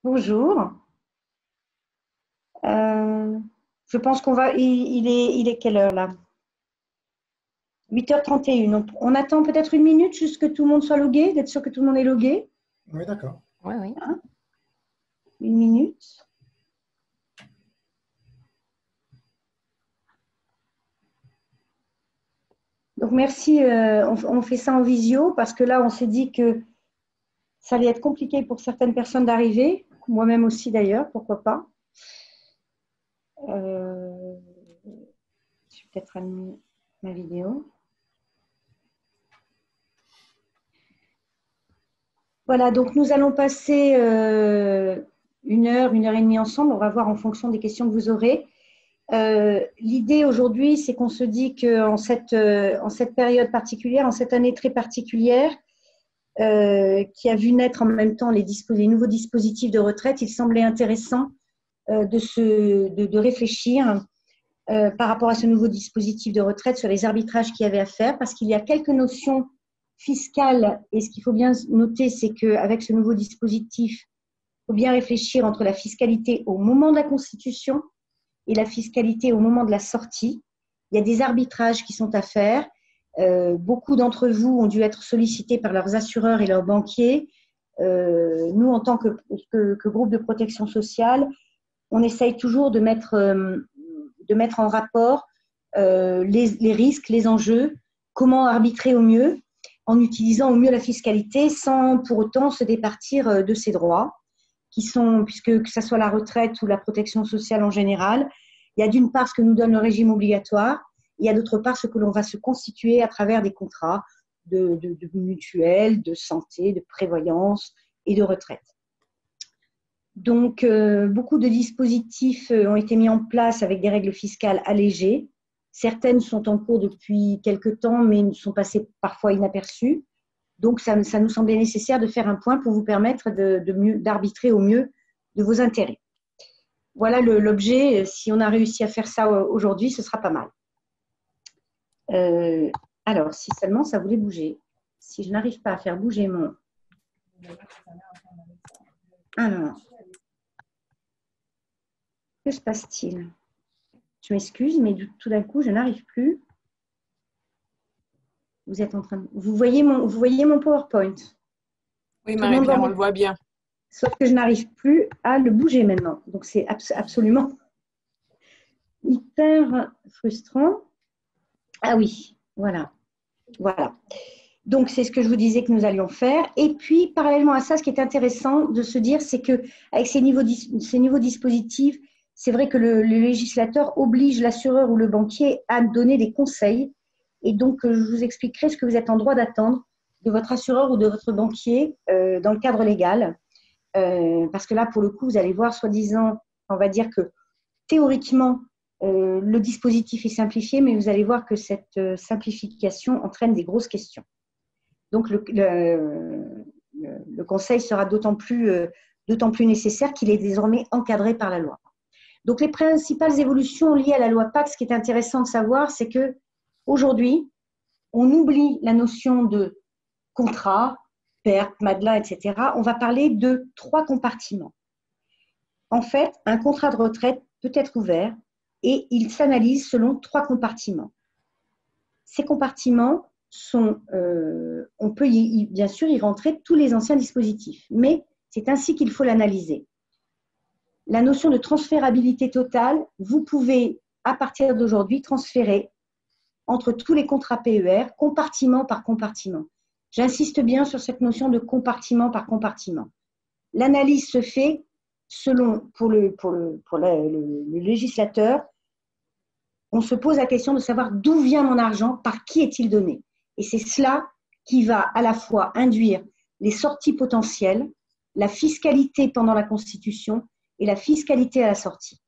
Bonjour. Je pense qu'on va. Il est quelle heure là? 8h31. On attend peut-être une minute jusqu'à ce que tout le monde soit logué, d'être sûr que tout le monde est logué. Oui, d'accord. Oui, oui. Hein? Une minute. Donc merci. On fait ça en visio parce que là, on s'est dit que ça allait être compliqué pour certaines personnes d'arriver. Moi-même aussi d'ailleurs, pourquoi pas. Je vais peut-être allumer ma vidéo. Voilà, donc nous allons passer une heure et demie ensemble. On va voir en fonction des questions que vous aurez. L'idée aujourd'hui, c'est qu'on se dit qu'en cette période particulière, en cette année très particulière, qui a vu naître en même temps les nouveaux dispositifs de retraite, il semblait intéressant de réfléchir par rapport à ce nouveau dispositif de retraite sur les arbitrages qu'il y avait à faire, parce qu'il y a quelques notions fiscales, et ce qu'il faut bien noter, c'est qu'avec ce nouveau dispositif, il faut bien réfléchir entre la fiscalité au moment de la constitution et la fiscalité au moment de la sortie. Il y a des arbitrages qui sont à faire. Beaucoup d'entre vous ont dû être sollicités par leurs assureurs et leurs banquiers. Nous, en tant que groupe de protection sociale, on essaye toujours de mettre en rapport les risques, les enjeux, comment arbitrer au mieux, en utilisant au mieux la fiscalité sans pour autant se départir de ses droits, puisque que ce soit la retraite ou la protection sociale en général, il y a d'une part ce que nous donne le régime obligatoire, il y a d'autre part ce que l'on va se constituer à travers des contrats de mutuelles, de santé, de prévoyance et de retraite. Donc, beaucoup de dispositifs ont été mis en place avec des règles fiscales allégées. Certaines sont en cours depuis quelques temps, mais sont passées parfois inaperçues. Donc, ça nous semblait nécessaire de faire un point pour vous permettre d'arbitrer au mieux de vos intérêts. Voilà l'objet. Si on a réussi à faire ça aujourd'hui, ce sera pas mal. Alors, si seulement ça voulait bouger. Si je n'arrive pas à faire bouger mon… Alors, que se passe-t-il? Je m'excuse, mais tout d'un coup, je n'arrive plus. Vous êtes en train de… Vous voyez mon PowerPoint? Oui, Marie-Claire, on le voit bien. Sauf que je n'arrive plus à le bouger maintenant. Donc, c'est absolument hyper frustrant. Ah oui, voilà. Voilà. Donc, c'est ce que je vous disais que nous allions faire. Et puis, parallèlement à ça, ce qui est intéressant de se dire, c'est qu'avec ces nouveaux dispositifs, c'est vrai que le législateur oblige l'assureur ou le banquier à donner des conseils. Et donc, je vous expliquerai ce que vous êtes en droit d'attendre de votre assureur ou de votre banquier dans le cadre légal. Parce que là, pour le coup, vous allez voir, soi-disant, on va dire que théoriquement, le dispositif est simplifié, mais vous allez voir que cette simplification entraîne des grosses questions. Donc, le conseil sera d'autant plus nécessaire qu'il est désormais encadré par la loi. Donc, les principales évolutions liées à la loi Pacte, ce qui est intéressant de savoir, c'est qu'aujourd'hui, on oublie la notion de contrat, perte, Madelin, etc. On va parler de 3 compartiments. En fait, un contrat de retraite peut être ouvert et il s'analyse selon 3 compartiments. Ces compartiments sont, on peut bien sûr y rentrer tous les anciens dispositifs, mais c'est ainsi qu'il faut l'analyser. La notion de transférabilité totale, vous pouvez, à partir d'aujourd'hui, transférer entre tous les contrats PER, compartiment par compartiment. J'insiste bien sur cette notion de compartiment par compartiment. L'analyse se fait selon, pour le législateur, on se pose la question de savoir d'où vient mon argent, par qui est-il donné. Et c'est cela qui va à la fois induire les sorties potentielles, la fiscalité pendant la constitution et la fiscalité à la sortie.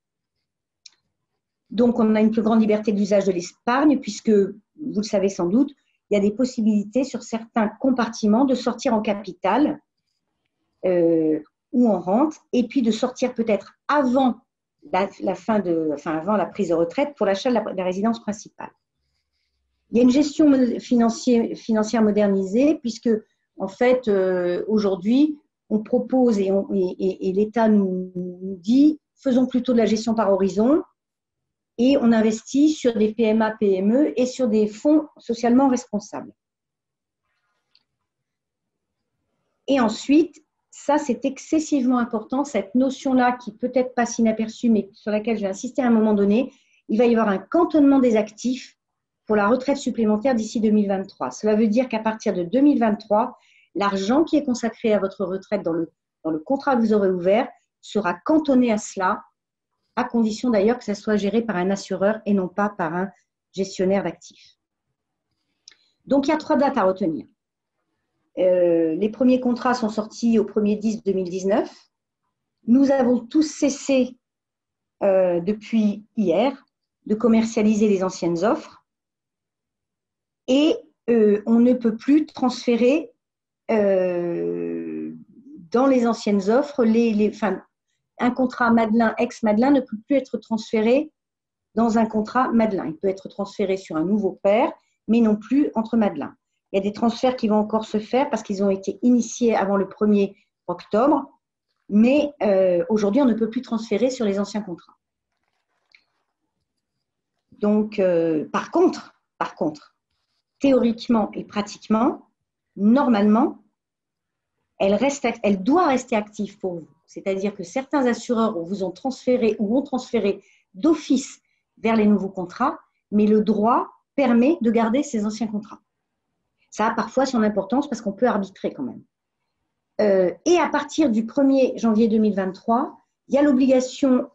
Donc, on a une plus grande liberté d'usage de l'épargne puisque, vous le savez sans doute, il y a des possibilités sur certains compartiments de sortir en capital ou en rente et puis de sortir peut-être avant avant la prise de retraite pour l'achat de la résidence principale. Il y a une gestion financière modernisée puisque, en fait, aujourd'hui, on propose et l'État nous dit, faisons plutôt de la gestion par horizon et on investit sur des PMA, PME et sur des fonds socialement responsables. Et ensuite, ça c'est excessivement important, cette notion-là qui peut-être passe inaperçue, mais sur laquelle je vais insister à un moment donné, il va y avoir un cantonnement des actifs pour la retraite supplémentaire d'ici 2023. Cela veut dire qu'à partir de 2023, l'argent qui est consacré à votre retraite dans le contrat que vous aurez ouvert sera cantonné à cela, à condition d'ailleurs que ça soit géré par un assureur et non pas par un gestionnaire d'actifs. Donc, il y a 3 dates à retenir. Les premiers contrats sont sortis au 1er 10-2019. Nous avons tous cessé depuis hier de commercialiser les anciennes offres et on ne peut plus transférer dans les anciennes offres, un contrat Madelin, ex-Madelin ne peut plus être transféré dans un contrat Madelin. Il peut être transféré sur un nouveau père, mais non plus entre Madelin. Il y a des transferts qui vont encore se faire parce qu'ils ont été initiés avant le 1er octobre, mais aujourd'hui, on ne peut plus transférer sur les anciens contrats. Donc, par contre, théoriquement et pratiquement, normalement, elle doit rester active pour vous. C'est-à-dire que certains assureurs vous ont transféré ou ont transféré d'office vers les nouveaux contrats, mais le droit permet de garder ces anciens contrats. Ça a parfois son importance parce qu'on peut arbitrer quand même. Et à partir du 1er janvier 2023, il y a l'obligation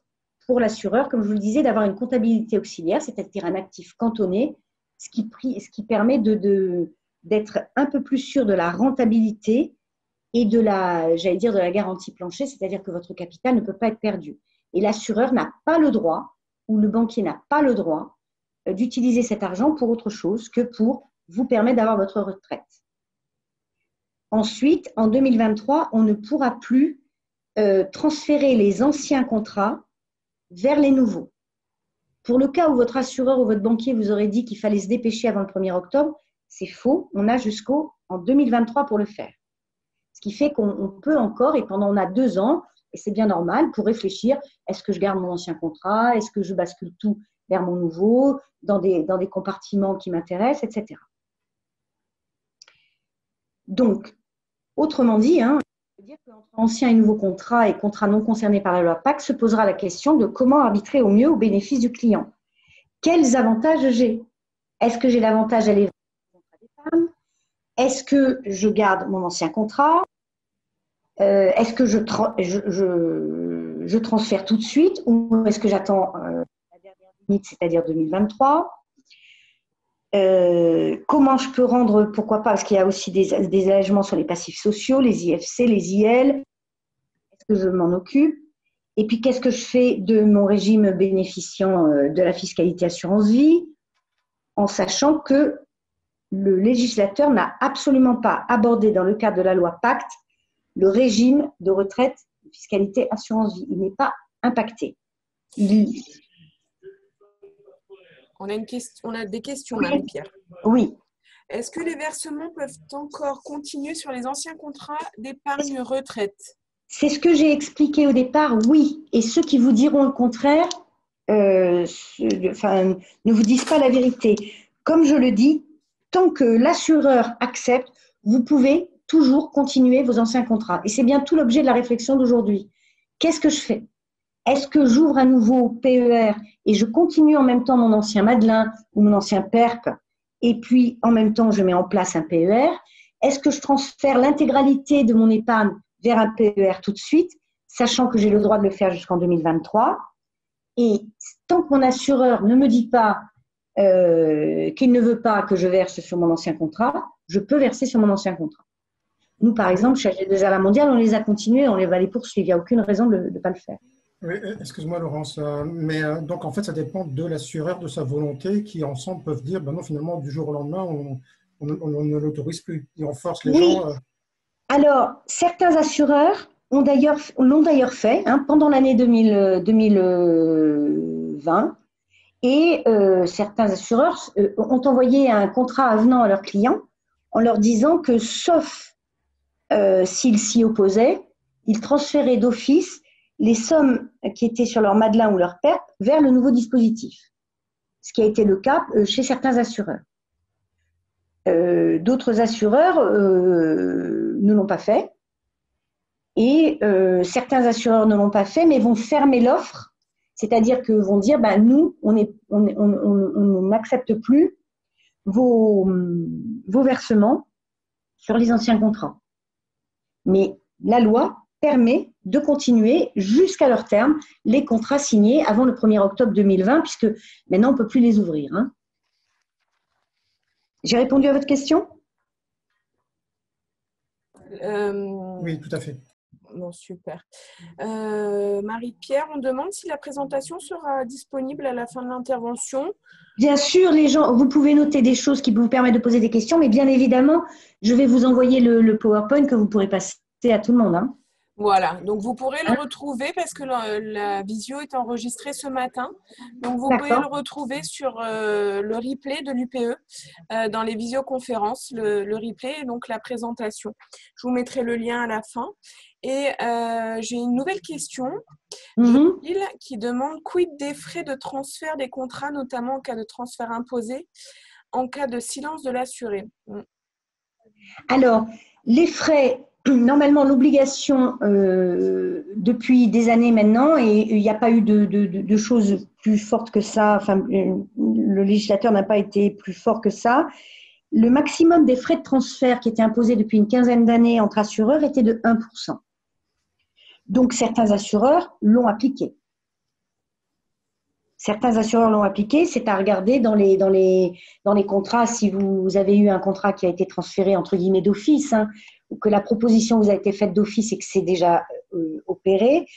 pour l'assureur, comme je vous le disais, d'avoir une comptabilité auxiliaire, c'est-à-dire un actif cantonné, ce qui permet d'être un peu plus sûr de la rentabilité et de la garantie plancher, c'est-à-dire que votre capital ne peut pas être perdu. Et l'assureur n'a pas le droit, ou le banquier n'a pas le droit, d'utiliser cet argent pour autre chose que pour vous permettre d'avoir votre retraite. Ensuite, en 2023, on ne pourra plus transférer les anciens contrats vers les nouveaux. Pour le cas où votre assureur ou votre banquier vous aurait dit qu'il fallait se dépêcher avant le 1er octobre, c'est faux. On a jusqu'en 2023 pour le faire. Ce qui fait qu'on peut encore, et pendant on a 2 ans, et c'est bien normal, pour réfléchir, est-ce que je garde mon ancien contrat, est-ce que je bascule tout vers mon nouveau, dans des compartiments qui m'intéressent, etc. Donc, autrement dit, on peut dire qu'entre ancien et nouveau contrat et contrat non concerné par la loi Pacte se posera la question de comment arbitrer au mieux au bénéfice du client. Quels avantages j'ai? Est-ce que j'ai l'avantage d'aller vers un contrat d'épargne? Est-ce que je garde mon ancien contrat? Est-ce que je transfère tout de suite ou est-ce que j'attends la dernière limite, c'est-à-dire 2023? Comment je peux rendre, pourquoi pas, parce qu'il y a aussi des allégements sur les passifs sociaux, les IFC, les IL. Est-ce que je m'en occupe? Et puis, qu'est-ce que je fais de mon régime bénéficiant de la fiscalité assurance vie, en sachant que le législateur n'a absolument pas abordé dans le cadre de la loi Pacte le régime de retraite de fiscalité assurance vie. Il n'est pas impacté. On a des questions, Oui. Marie-Pierre. Oui. Est-ce que les versements peuvent encore continuer sur les anciens contrats d'épargne retraite? C'est ce que j'ai expliqué au départ, oui. Et ceux qui vous diront le contraire ne vous disent pas la vérité. Comme je le dis, tant que l'assureur accepte, vous pouvez toujours continuer vos anciens contrats. Et c'est bien tout l'objet de la réflexion d'aujourd'hui. Qu'est-ce que je fais? Est-ce que j'ouvre un nouveau PER et je continue en même temps mon ancien Madelin ou mon ancien PERP et puis en même temps je mets en place un PER? Est-ce que je transfère l'intégralité de mon épargne vers un PER tout de suite, sachant que j'ai le droit de le faire jusqu'en 2023? Et tant que mon assureur ne me dit pas qu'il ne veut pas que je verse sur mon ancien contrat, je peux verser sur mon ancien contrat. Nous, par exemple, chez AG2R Mondiale, on les a continués, on va les poursuivre. Il n'y a aucune raison de ne pas le faire. Oui, excuse-moi Laurence, mais donc en fait ça dépend de l'assureur, de sa volonté, qui ensemble peuvent dire ben non, finalement du jour au lendemain on ne l'autorise plus et on force les gens. Alors certains assureurs l'ont d'ailleurs fait pendant l'année 2020 et certains assureurs ont envoyé un contrat avenant à leurs clients en leur disant que sauf s'ils s'y opposaient, ils transféraient d'office les sommes qui étaient sur leur Madelin ou leur PERP vers le nouveau dispositif, ce qui a été le cas chez certains assureurs. D'autres assureurs ne l'ont pas fait, et certains assureurs ne l'ont pas fait, mais vont fermer l'offre, c'est-à-dire que vont dire, nous, on n'accepte plus vos versements sur les anciens contrats. Mais la loi permet de continuer jusqu'à leur terme les contrats signés avant le 1er octobre 2020, puisque maintenant on ne peut plus les ouvrir. Hein. J'ai répondu à votre question ? Oui, tout à fait. Bon, super. Marie-Pierre, on demande si la présentation sera disponible à la fin de l'intervention. Bien sûr, les gens, vous pouvez noter des choses qui vous permettent de poser des questions, mais bien évidemment, je vais vous envoyer le PowerPoint que vous pourrez passer à tout le monde. Hein. Voilà, donc vous pourrez le retrouver parce que la visio est enregistrée ce matin. Donc vous pouvez le retrouver sur le replay de l'UPE dans les visioconférences, le replay et donc la présentation. Je vous mettrai le lien à la fin. Et j'ai une nouvelle question qui demande quid des frais de transfert des contrats, notamment en cas de transfert imposé, en cas de silence de l'assuré. Alors, les frais, normalement, l'obligation depuis des années maintenant, et il n'y a pas eu de choses plus fortes que ça, enfin, le législateur n'a pas été plus fort que ça. Le maximum des frais de transfert qui étaient imposés depuis une quinzaine d'années entre assureurs était de 1%. Donc, certains assureurs l'ont appliqué. Certains assureurs l'ont appliqué, c'est à regarder dans les contrats, si vous avez eu un contrat qui a été transféré entre guillemets d'office, hein, ou que la proposition vous a été faite d'office et que c'est déjà opéré,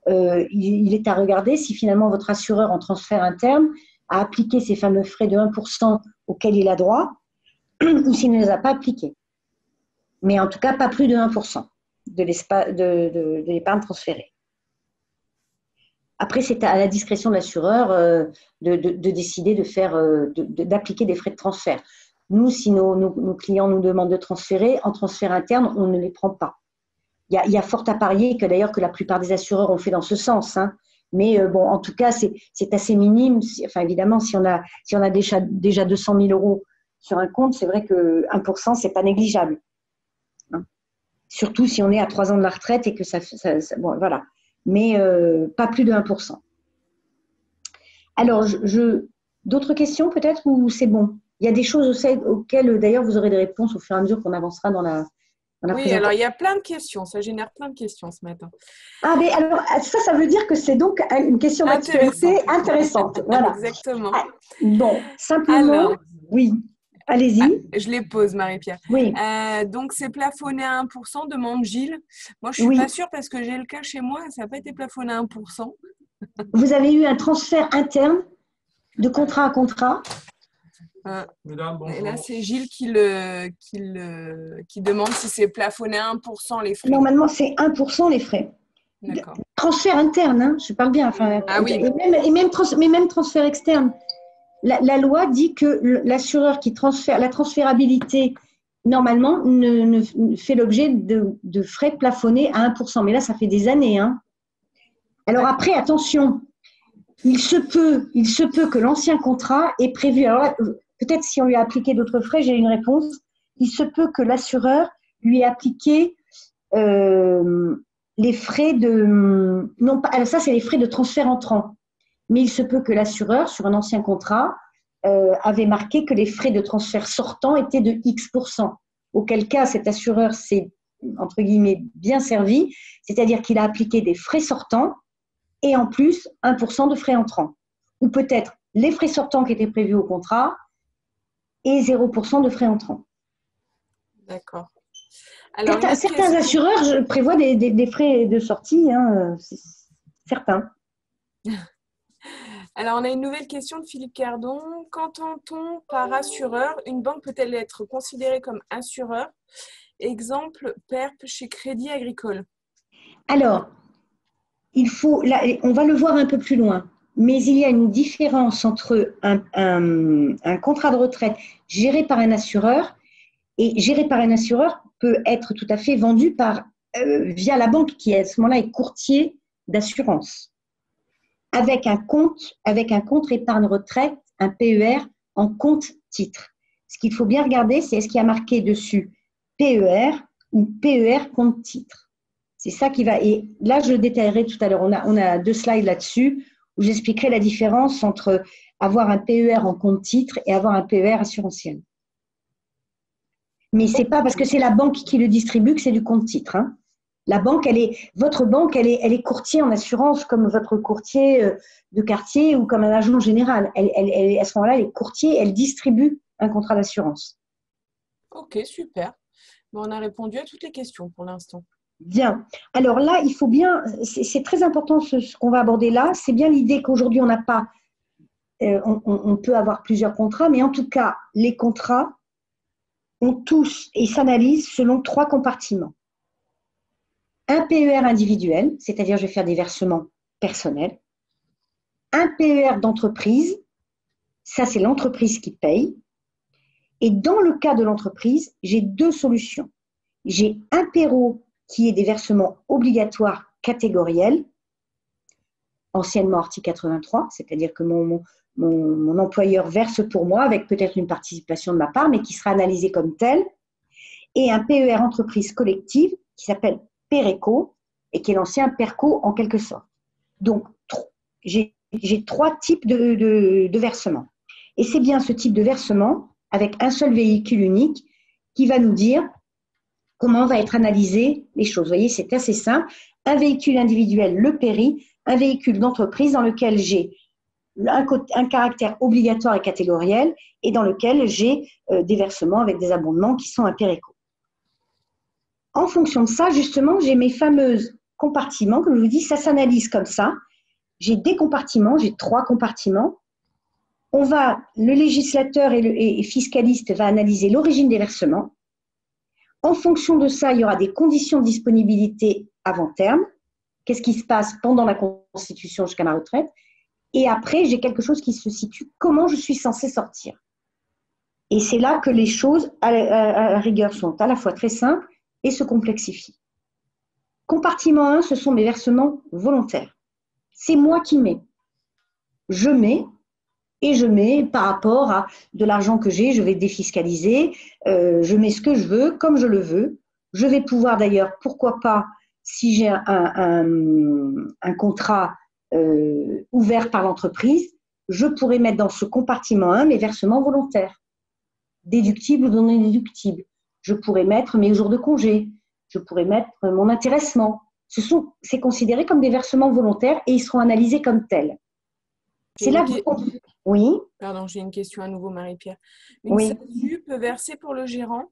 il est à regarder si finalement votre assureur en transfert interne a appliqué ces fameux frais de 1% auxquels il a droit, ou s'il ne les a pas appliqués. Mais en tout cas, pas plus de 1% de l'épargne transférée. Après, c'est à la discrétion de l'assureur de décider d'appliquer des frais de transfert. Nous, si nos clients nous demandent de transférer, en transfert interne, on ne les prend pas. Il y a fort à parier que d'ailleurs que la plupart des assureurs ont fait dans ce sens. Hein. Mais bon, en tout cas, c'est assez minime. Enfin, évidemment, si on a déjà 200 000 euros sur un compte, c'est vrai que 1%, c'est pas négligeable. Hein. Surtout si on est à 3 ans de la retraite et que ça bon, voilà. Mais pas plus de 1%. Alors, d'autres questions peut-être ou c'est bon? Il y a des choses auxquelles d'ailleurs vous aurez des réponses au fur et à mesure qu'on avancera dans la présentation. Oui, alors il y a plein de questions, ça génère plein de questions ce matin. Ah, mais alors ça veut dire que c'est donc une question d'actualité intéressante. Voilà. Exactement. Bon, simplement, alors, oui. Allez-y. Je les pose, Marie-Pierre. Oui. Donc, c'est plafonné à 1%, demande Gilles. Moi, je ne suis pas sûre parce que j'ai le cas chez moi, ça n'a pas été plafonné à 1%. Vous avez eu un transfert interne de contrat à contrat. Et là, c'est Gilles qui demande si c'est plafonné à 1% les frais. Normalement, c'est 1% les frais. D'accord. Transfert interne, hein, je parle bien. Enfin, oui. Et même transfert externe. La loi dit que l'assureur qui transfère, la transférabilité, normalement, ne fait l'objet de frais plafonnés à 1%. Mais là, ça fait des années. Hein. Alors après, attention, il se peut que l'ancien contrat ait prévu. Alors là, peut-être si on lui a appliqué d'autres frais, j'ai une réponse. Il se peut que l'assureur lui ait appliqué les frais de… Non, pas, ça, c'est les frais de transfert entrant. Mais il se peut que l'assureur, sur un ancien contrat, avait marqué que les frais de transfert sortant étaient de X%. Auquel cas, cet assureur s'est, entre guillemets, bien servi, c'est-à-dire qu'il a appliqué des frais sortants et en plus 1% de frais entrants. Ou peut-être les frais sortants qui étaient prévus au contrat et 0% de frais entrants. D'accord. Alors, certains assureurs prévoient des frais de sortie, hein, certains. Alors, on a une nouvelle question de Philippe Cardon. Qu'entend-on par assureur? Une banque peut-elle être considérée comme assureur? Exemple, PERP chez Crédit Agricole. Alors, on va le voir un peu plus loin, mais il y a une différence entre un contrat de retraite géré par un assureur et géré par un assureur peut être tout à fait vendu via la banque qui, à ce moment-là, est courtier d'assurance. Avec un compte épargne retraite, un PER en compte titre. Ce qu'il faut bien regarder, c'est est-ce qu'il y a marqué dessus PER ou PER compte titre. C'est ça qui va. Et là, je le détaillerai tout à l'heure. On a 2 slides là-dessus où j'expliquerai la différence entre avoir un PER en compte titre et avoir un PER assurantiel. Mais ce n'est pas parce que c'est la banque qui le distribue que c'est du compte titre. Hein. La banque, votre banque, elle est courtier en assurance comme votre courtier de quartier ou comme un agent général. À ce moment-là, elle est courtier, elle distribue un contrat d'assurance. Ok, super. Bon, on a répondu à toutes les questions pour l'instant. Bien. Alors là, il faut bien, c'est très important ce qu'on va aborder là, c'est bien l'idée qu'aujourd'hui, on n'a pas, on peut avoir plusieurs contrats, mais en tout cas, les contrats ont tous et s'analysent selon 3 compartiments. Un PER individuel, c'est-à-dire je vais faire des versements personnels. Un PER d'entreprise, ça c'est l'entreprise qui paye. Et dans le cas de l'entreprise, j'ai 2 solutions. J'ai un PERO qui est des versements obligatoires catégoriels, anciennement article 83, c'est-à-dire que mon employeur verse pour moi avec peut-être une participation de ma part, mais qui sera analysé comme tel. Et un PER entreprise collective qui s'appelle PERECO et qui est l'ancien PERCO en quelque sorte. Donc, j'ai 3 types de versements. Et c'est bien ce type de versement, avec un seul véhicule unique, qui va nous dire comment va être analysé les choses. Vous voyez, c'est assez simple. Un véhicule individuel, le PERI, un véhicule d'entreprise dans lequel j'ai un caractère obligatoire et catégoriel et dans lequel j'ai des versements avec des abondements qui sont un PERECO. En fonction de ça, justement, j'ai mes fameux compartiments. Comme je vous dis, ça s'analyse comme ça. J'ai des compartiments, j'ai 3 compartiments. Le législateur et fiscaliste va analyser l'origine des versements. En fonction de ça, il y aura des conditions de disponibilité avant terme. Qu'est-ce qui se passe pendant la constitution jusqu'à ma retraite? Et après, j'ai quelque chose qui se situe, comment je suis censée sortir. Et c'est là que les choses, à la rigueur, sont à la fois très simples et se complexifient. Compartiment 1, ce sont mes versements volontaires. C'est moi qui mets. Je mets par rapport à de l'argent que j'ai, je vais défiscaliser, je mets ce que je veux, comme je le veux. Je vais pouvoir d'ailleurs, pourquoi pas, si j'ai un contrat ouvert par l'entreprise, je pourrais mettre dans ce compartiment 1 mes versements volontaires, déductibles ou non déductibles. Je pourrais mettre mes jours de congé, je pourrais mettre mon intéressement. C'est considéré comme des versements volontaires et ils seront analysés comme tels. C'est là que oui. Pardon, j'ai une question à nouveau, Marie-Pierre. Une Oui. SASU peut verser pour le gérant?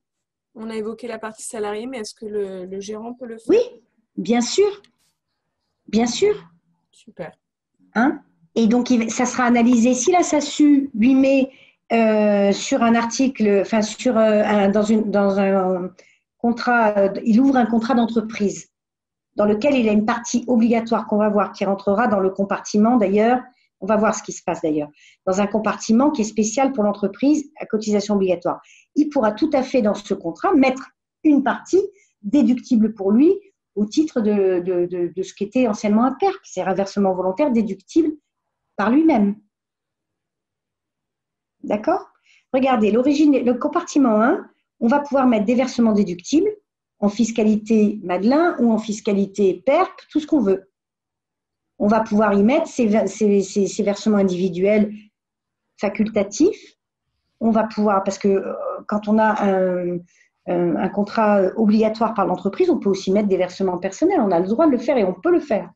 On a évoqué la partie salariée, mais est-ce que le gérant peut le faire? Oui, bien sûr. Bien sûr. Super. Hein? Et donc, ça sera analysé. Si la SASU lui met sur un article, enfin, dans un contrat, il ouvre un contrat d'entreprise dans lequel il y a une partie obligatoire qu'on va voir, qui rentrera dans le compartiment d'ailleurs. On va voir ce qui se passe d'ailleurs. Dans un compartiment qui est spécial pour l'entreprise à cotisation obligatoire. Il pourra tout à fait dans ce contrat mettre une partie déductible pour lui au titre de ce qui était anciennement un PERC, c'est un versement volontaire déductible par lui-même. D'accord? Regardez, le compartiment 1, on va pouvoir mettre des versements déductibles en fiscalité Madelin ou en fiscalité PERC, tout ce qu'on veut. On va pouvoir y mettre ces versements individuels facultatifs. On va pouvoir, parce que quand on a un contrat obligatoire par l'entreprise, on peut aussi mettre des versements personnels. On a le droit de le faire et on peut le faire.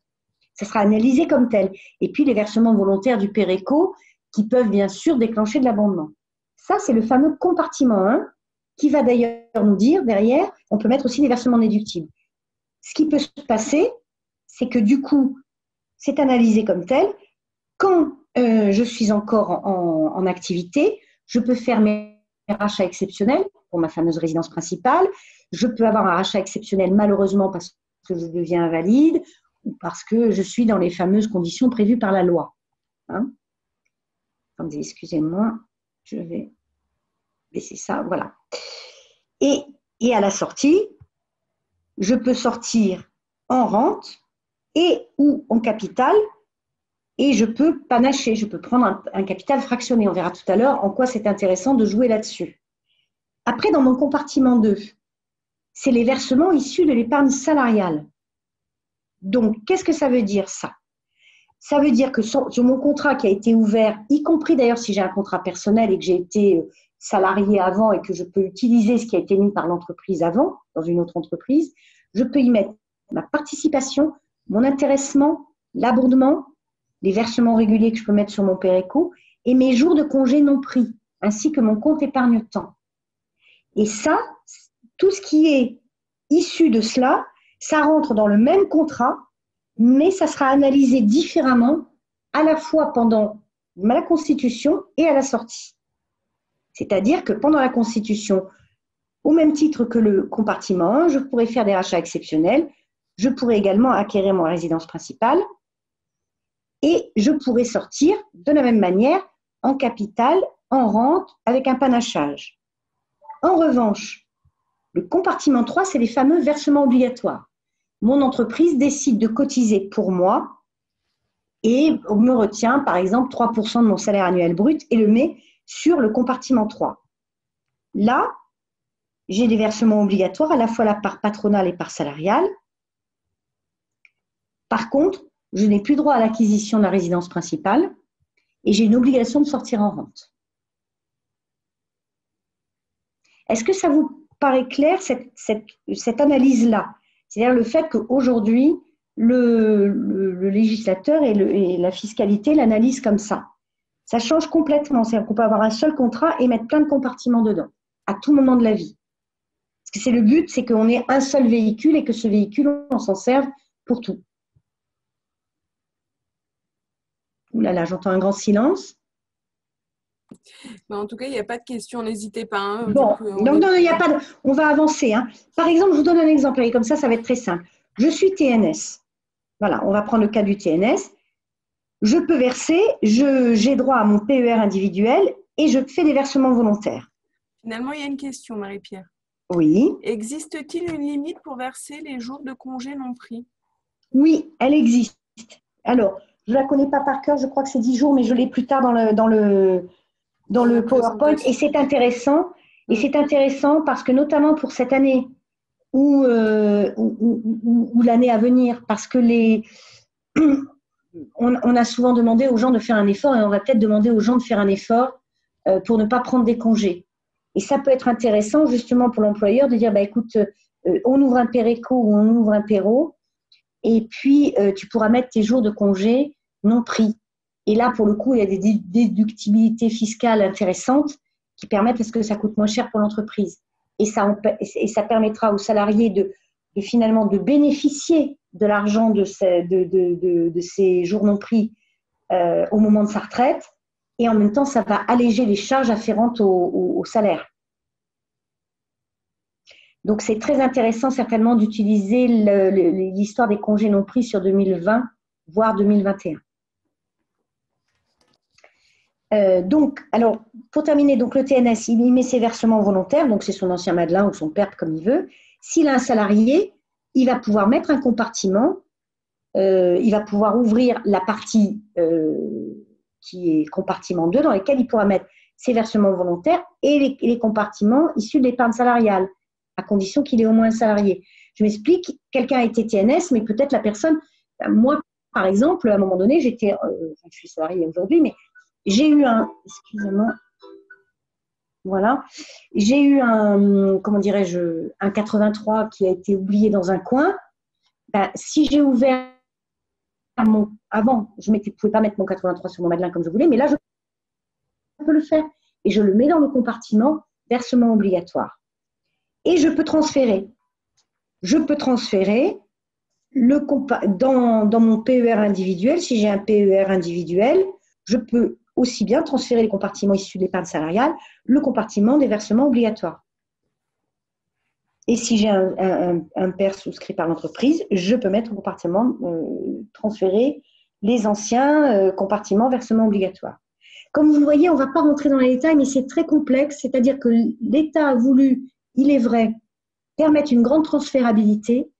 Ça sera analysé comme tel. Et puis les versements volontaires du PERECO qui peuvent bien sûr déclencher de l'abondement. Ça, c'est le fameux compartiment 1 qui va d'ailleurs nous dire derrière, on peut mettre aussi des versements déductibles. Ce qui peut se passer, c'est que du coup, c'est analysé comme tel. Quand je suis encore en activité, je peux faire mes rachats exceptionnels pour ma fameuse résidence principale. Je peux avoir un rachat exceptionnel malheureusement parce que je deviens invalide ou parce que je suis dans les fameuses conditions prévues par la loi. Hein? Attendez, excusez-moi, je vais baisser ça, voilà. Et à la sortie, je peux sortir en rente et ou en capital, et je peux panacher, je peux prendre un capital fractionné. On verra tout à l'heure en quoi c'est intéressant de jouer là-dessus. Après, dans mon compartiment 2, c'est les versements issus de l'épargne salariale. Donc, qu'est-ce que ça veut dire ça? Ça veut dire que sur mon contrat qui a été ouvert, y compris d'ailleurs si j'ai un contrat personnel et que j'ai été salarié avant et que je peux utiliser ce qui a été mis par l'entreprise avant, dans une autre entreprise, je peux y mettre ma participation, mon intéressement, l'abondement, les versements réguliers que je peux mettre sur mon Péréco et mes jours de congé non pris, ainsi que mon compte épargne-temps. Et ça, tout ce qui est issu de cela, ça rentre dans le même contrat, mais ça sera analysé différemment à la fois pendant la constitution et à la sortie. C'est-à-dire que pendant la constitution, au même titre que le compartiment 1, je pourrais faire des rachats exceptionnels, je pourrais également acquérir ma résidence principale et je pourrais sortir de la même manière en capital, en rente, avec un panachage. En revanche, le compartiment 3, c'est les fameux versements obligatoires. Mon entreprise décide de cotiser pour moi et me retient, par exemple, 3% de mon salaire annuel brut et le met sur le compartiment 3. Là, j'ai des versements obligatoires, à la fois la part patronale et part salariale. Par contre, je n'ai plus droit à l'acquisition de la résidence principale et j'ai une obligation de sortir en rente. Est-ce que ça vous paraît clair, cette analyse-là? C'est-à-dire le fait qu'aujourd'hui, le législateur et la fiscalité l'analysent comme ça. Ça change complètement. C'est-à-dire qu'on peut avoir un seul contrat et mettre plein de compartiments dedans, à tout moment de la vie. Parce que c'est le but, c'est qu'on ait un seul véhicule et que ce véhicule, on s'en serve pour tout. Ouh là là, j'entends un grand silence. Mais en tout cas, il n'y a pas de questions, n'hésitez pas. Hein, bon, donc non, il n'y a pas de... On va avancer. Hein. Par exemple, je vous donne un exemple, et comme ça va être très simple. Je suis TNS. Voilà, on va prendre le cas du TNS. Je peux verser, j'ai droit à mon PER individuel et je fais des versements volontaires. Finalement, il y a une question, Marie-Pierre. Oui. Existe-t-il une limite pour verser les jours de congé non pris? Oui, elle existe. Alors, je ne la connais pas par cœur, je crois que c'est 10 jours, mais je l'ai plus tard dans le PowerPoint. Et c'est intéressant. Et c'est intéressant parce que notamment pour cette année ou l'année à venir, parce que on a souvent demandé aux gens de faire un effort et on va peut-être demander aux gens de faire un effort pour ne pas prendre des congés. Et ça peut être intéressant justement pour l'employeur de dire, bah, écoute, on ouvre un Péréco ou on ouvre un Péro et puis tu pourras mettre tes jours de congé non pris. Et là, pour le coup, il y a des déductibilités fiscales intéressantes qui permettent à ce que ça coûte moins cher pour l'entreprise. Et ça permettra aux salariés de finalement de bénéficier de l'argent de ces jours non pris au moment de sa retraite. Et en même temps, ça va alléger les charges afférentes au salaire. Donc, c'est très intéressant certainement d'utiliser l'histoire des congés non pris sur 2020, voire 2021. Donc, alors, pour terminer, donc le TNS, il met ses versements volontaires, donc c'est son ancien Madelin ou son PERP comme il veut. S'il a un salarié, il va pouvoir mettre un compartiment, il va pouvoir ouvrir la partie qui est compartiment 2, dans lequel il pourra mettre ses versements volontaires et les compartiments issus de l'épargne salariale, à condition qu'il ait au moins un salarié. Je m'explique, quelqu'un a été TNS, mais peut-être la personne, moi par exemple, à un moment donné, je suis salariée aujourd'hui, mais j'ai eu excusez-moi, voilà, j'ai eu comment dirais-je, un 83 qui a été oublié dans un coin. Ben, si j'ai ouvert avant, je ne pouvais pas mettre mon 83 sur mon Madelin comme je voulais, mais là, je peux le faire. Et je le mets dans le compartiment versement obligatoire. Et je peux transférer. Je peux transférer dans mon PER individuel. Si j'ai un PER individuel, je peux aussi bien transférer les compartiments issus de l'épargne salariale, le compartiment des versements obligatoires. Et si j'ai un PER souscrit par l'entreprise, je peux mettre au compartiment, transférer les anciens compartiments versements obligatoires. Comme vous le voyez, on ne va pas rentrer dans les détails, mais c'est très complexe, c'est-à-dire que l'État a voulu, il est vrai, permettent une grande transférabilité,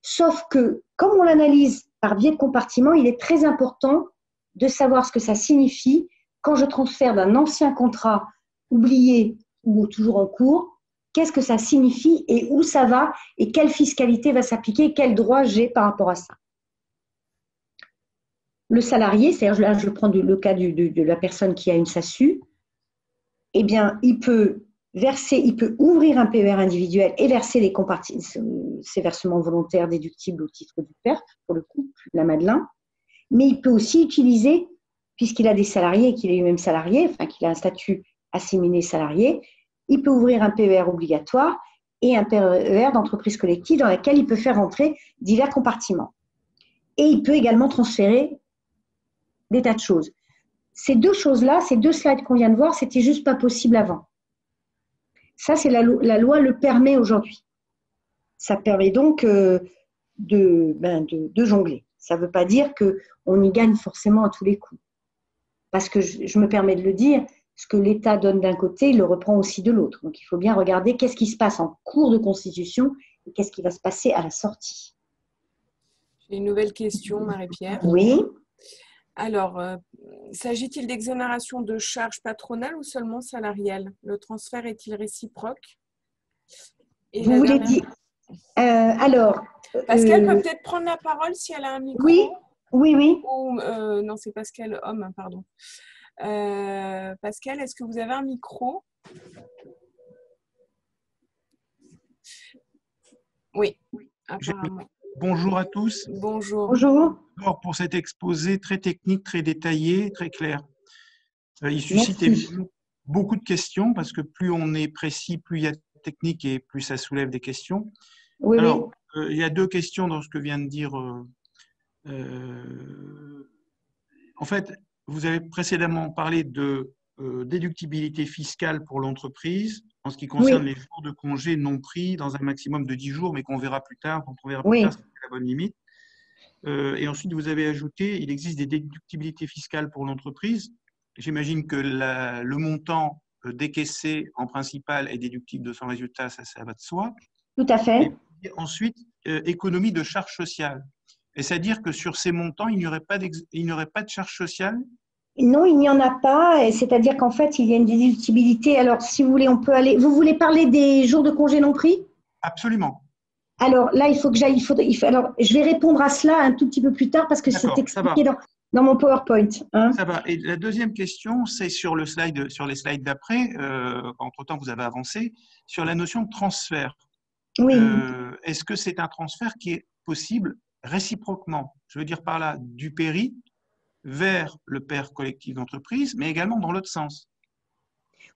sauf que, comme on l'analyse par biais de compartiment, il est très important de savoir ce que ça signifie quand je transfère d'un ancien contrat oublié ou toujours en cours, qu'est-ce que ça signifie et où ça va et quelle fiscalité va s'appliquer et quel droit j'ai par rapport à ça. Le salarié, c'est-à-dire là je prends le cas de la personne qui a une SASU, eh bien il peut ouvrir un PER individuel et verser ses versements volontaires déductibles au titre du PERP, pour le coup, la Madelin, mais il peut aussi utiliser, puisqu'il a des salariés et qu'il est lui-même salarié, enfin qu'il a un statut assimilé salarié, il peut ouvrir un PER obligatoire et un PER d'entreprise collective dans lequel il peut faire entrer divers compartiments. Et il peut également transférer des tas de choses. Ces deux choses-là, ces deux slides qu'on vient de voir, c'était juste pas possible avant. Ça, c'est la loi le permet aujourd'hui. Ça permet donc de jongler. Ça ne veut pas dire qu'on y gagne forcément à tous les coups. Parce que je me permets de le dire, ce que l'État donne d'un côté, il le reprend aussi de l'autre. Donc, il faut bien regarder qu'est-ce qui se passe en cours de constitution et qu'est-ce qui va se passer à la sortie. J'ai une nouvelle question, Marie-Pierre. Oui. Alors, s'agit-il d'exonération de charges patronales ou seulement salariales? Le transfert est-il réciproque? Et vous voulez dire alors, Pascal peut peut-être prendre la parole si elle a un micro. Oui. Ou, non, c'est Pascal Homme, pardon. Pascal, est-ce que vous avez un micro? Oui, apparemment. Bonjour à tous. Bonjour. Bonjour. D'abord pour cet exposé très technique, très détaillé, très clair. Il suscite évidemment beaucoup de questions parce que plus on est précis, plus il y a de technique et plus ça soulève des questions. Oui, alors, il y a deux questions dans ce que vient de dire. En fait, vous avez précédemment parlé de déductibilité fiscale pour l'entreprise en ce qui concerne les jours de congé non pris dans un maximum de 10 jours, mais qu'on verra plus tard. Donc, on verra plus tard, c'est la bonne limite. Et ensuite, vous avez ajouté, il existe des déductibilités fiscales pour l'entreprise. J'imagine que le montant décaissé en principal est déductible de son résultat, ça va de soi. Tout à fait. Et ensuite, économie de charges sociales. Et c'est-à-dire que sur ces montants, il n'y aurait pas de charges sociales? Non, il n'y en a pas. C'est-à-dire qu'en fait, il y a une déductibilité. Alors, si vous voulez, on peut aller… Vous voulez parler des jours de congé non pris? Absolument. Alors là, il faut que j'aille… Alors, je vais répondre à cela un tout petit peu plus tard parce que c'est expliqué dans mon PowerPoint. Hein. Ça va. Et la deuxième question, c'est sur les slides d'après. Entre-temps, vous avez avancé sur la notion de transfert. Oui. Est-ce que c'est un transfert qui est possible réciproquement? Je veux dire par là, du PERI vers le PER collectif d'entreprise, mais également dans l'autre sens.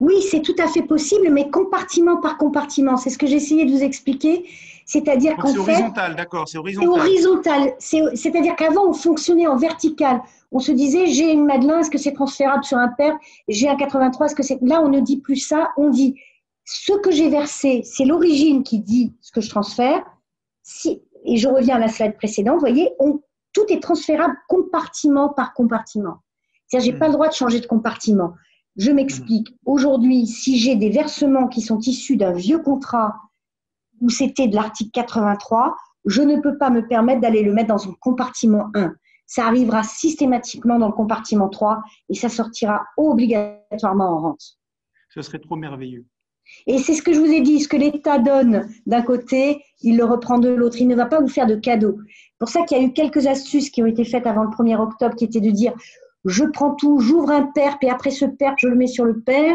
Oui, c'est tout à fait possible, mais compartiment par compartiment. C'est ce que j'ai essayé de vous expliquer. C'est-à-dire qu'en fait… C'est horizontal, d'accord, c'est horizontal. C'est horizontal. C'est-à-dire qu'avant, on fonctionnait en vertical. On se disait, j'ai une Madelin, est-ce que c'est transférable sur un PER? J'ai un 83, est-ce que c'est… Là, on ne dit plus ça. On dit, ce que j'ai versé, c'est l'origine qui dit ce que je transfère. Et je reviens à la slide précédente, vous voyez, tout est transférable compartiment par compartiment. C'est-à-dire, je n'ai pas le droit de changer de compartiment. Je m'explique. Aujourd'hui, si j'ai des versements qui sont issus d'un vieux contrat où c'était de l'article 83, je ne peux pas me permettre d'aller le mettre dans un compartiment 1. Ça arrivera systématiquement dans le compartiment 3 et ça sortira obligatoirement en rente. Ce serait trop merveilleux. Et c'est ce que je vous ai dit, ce que l'État donne d'un côté, il le reprend de l'autre. Il ne va pas vous faire de cadeaux. C'est pour ça qu'il y a eu quelques astuces qui ont été faites avant le 1er octobre, qui étaient de dire, je prends tout, j'ouvre un PERP et après ce PERP, je le mets sur le PER.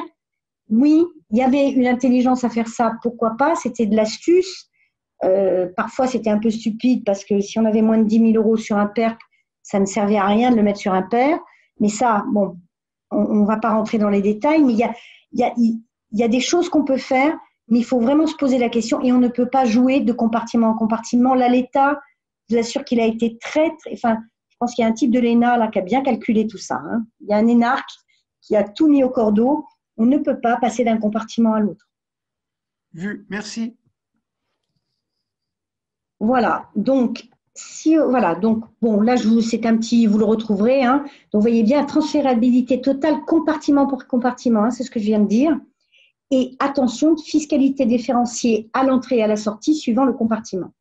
Oui, il y avait une intelligence à faire ça, pourquoi pas, c'était de l'astuce. Parfois, c'était un peu stupide parce que si on avait moins de 10 000 € sur un PERP, ça ne servait à rien de le mettre sur un PER. Mais ça, bon, on ne va pas rentrer dans les détails, mais il y a des choses qu'on peut faire, mais il faut vraiment se poser la question et on ne peut pas jouer de compartiment en compartiment. Là, l'État, je vous assure qu'il a été enfin, je pense qu'il y a un type de l'ENA là, qui a bien calculé tout ça. Hein. Il y a un énarque qui a tout mis au cordeau. On ne peut pas passer d'un compartiment à l'autre. Merci. Voilà. Donc, bon, là, c'est un petit, vous le retrouverez. Hein. Donc, vous voyez bien, transférabilité totale, compartiment pour compartiment. Hein, c'est ce que je viens de dire. Et attention, fiscalité différenciée à l'entrée et à la sortie suivant le compartiment.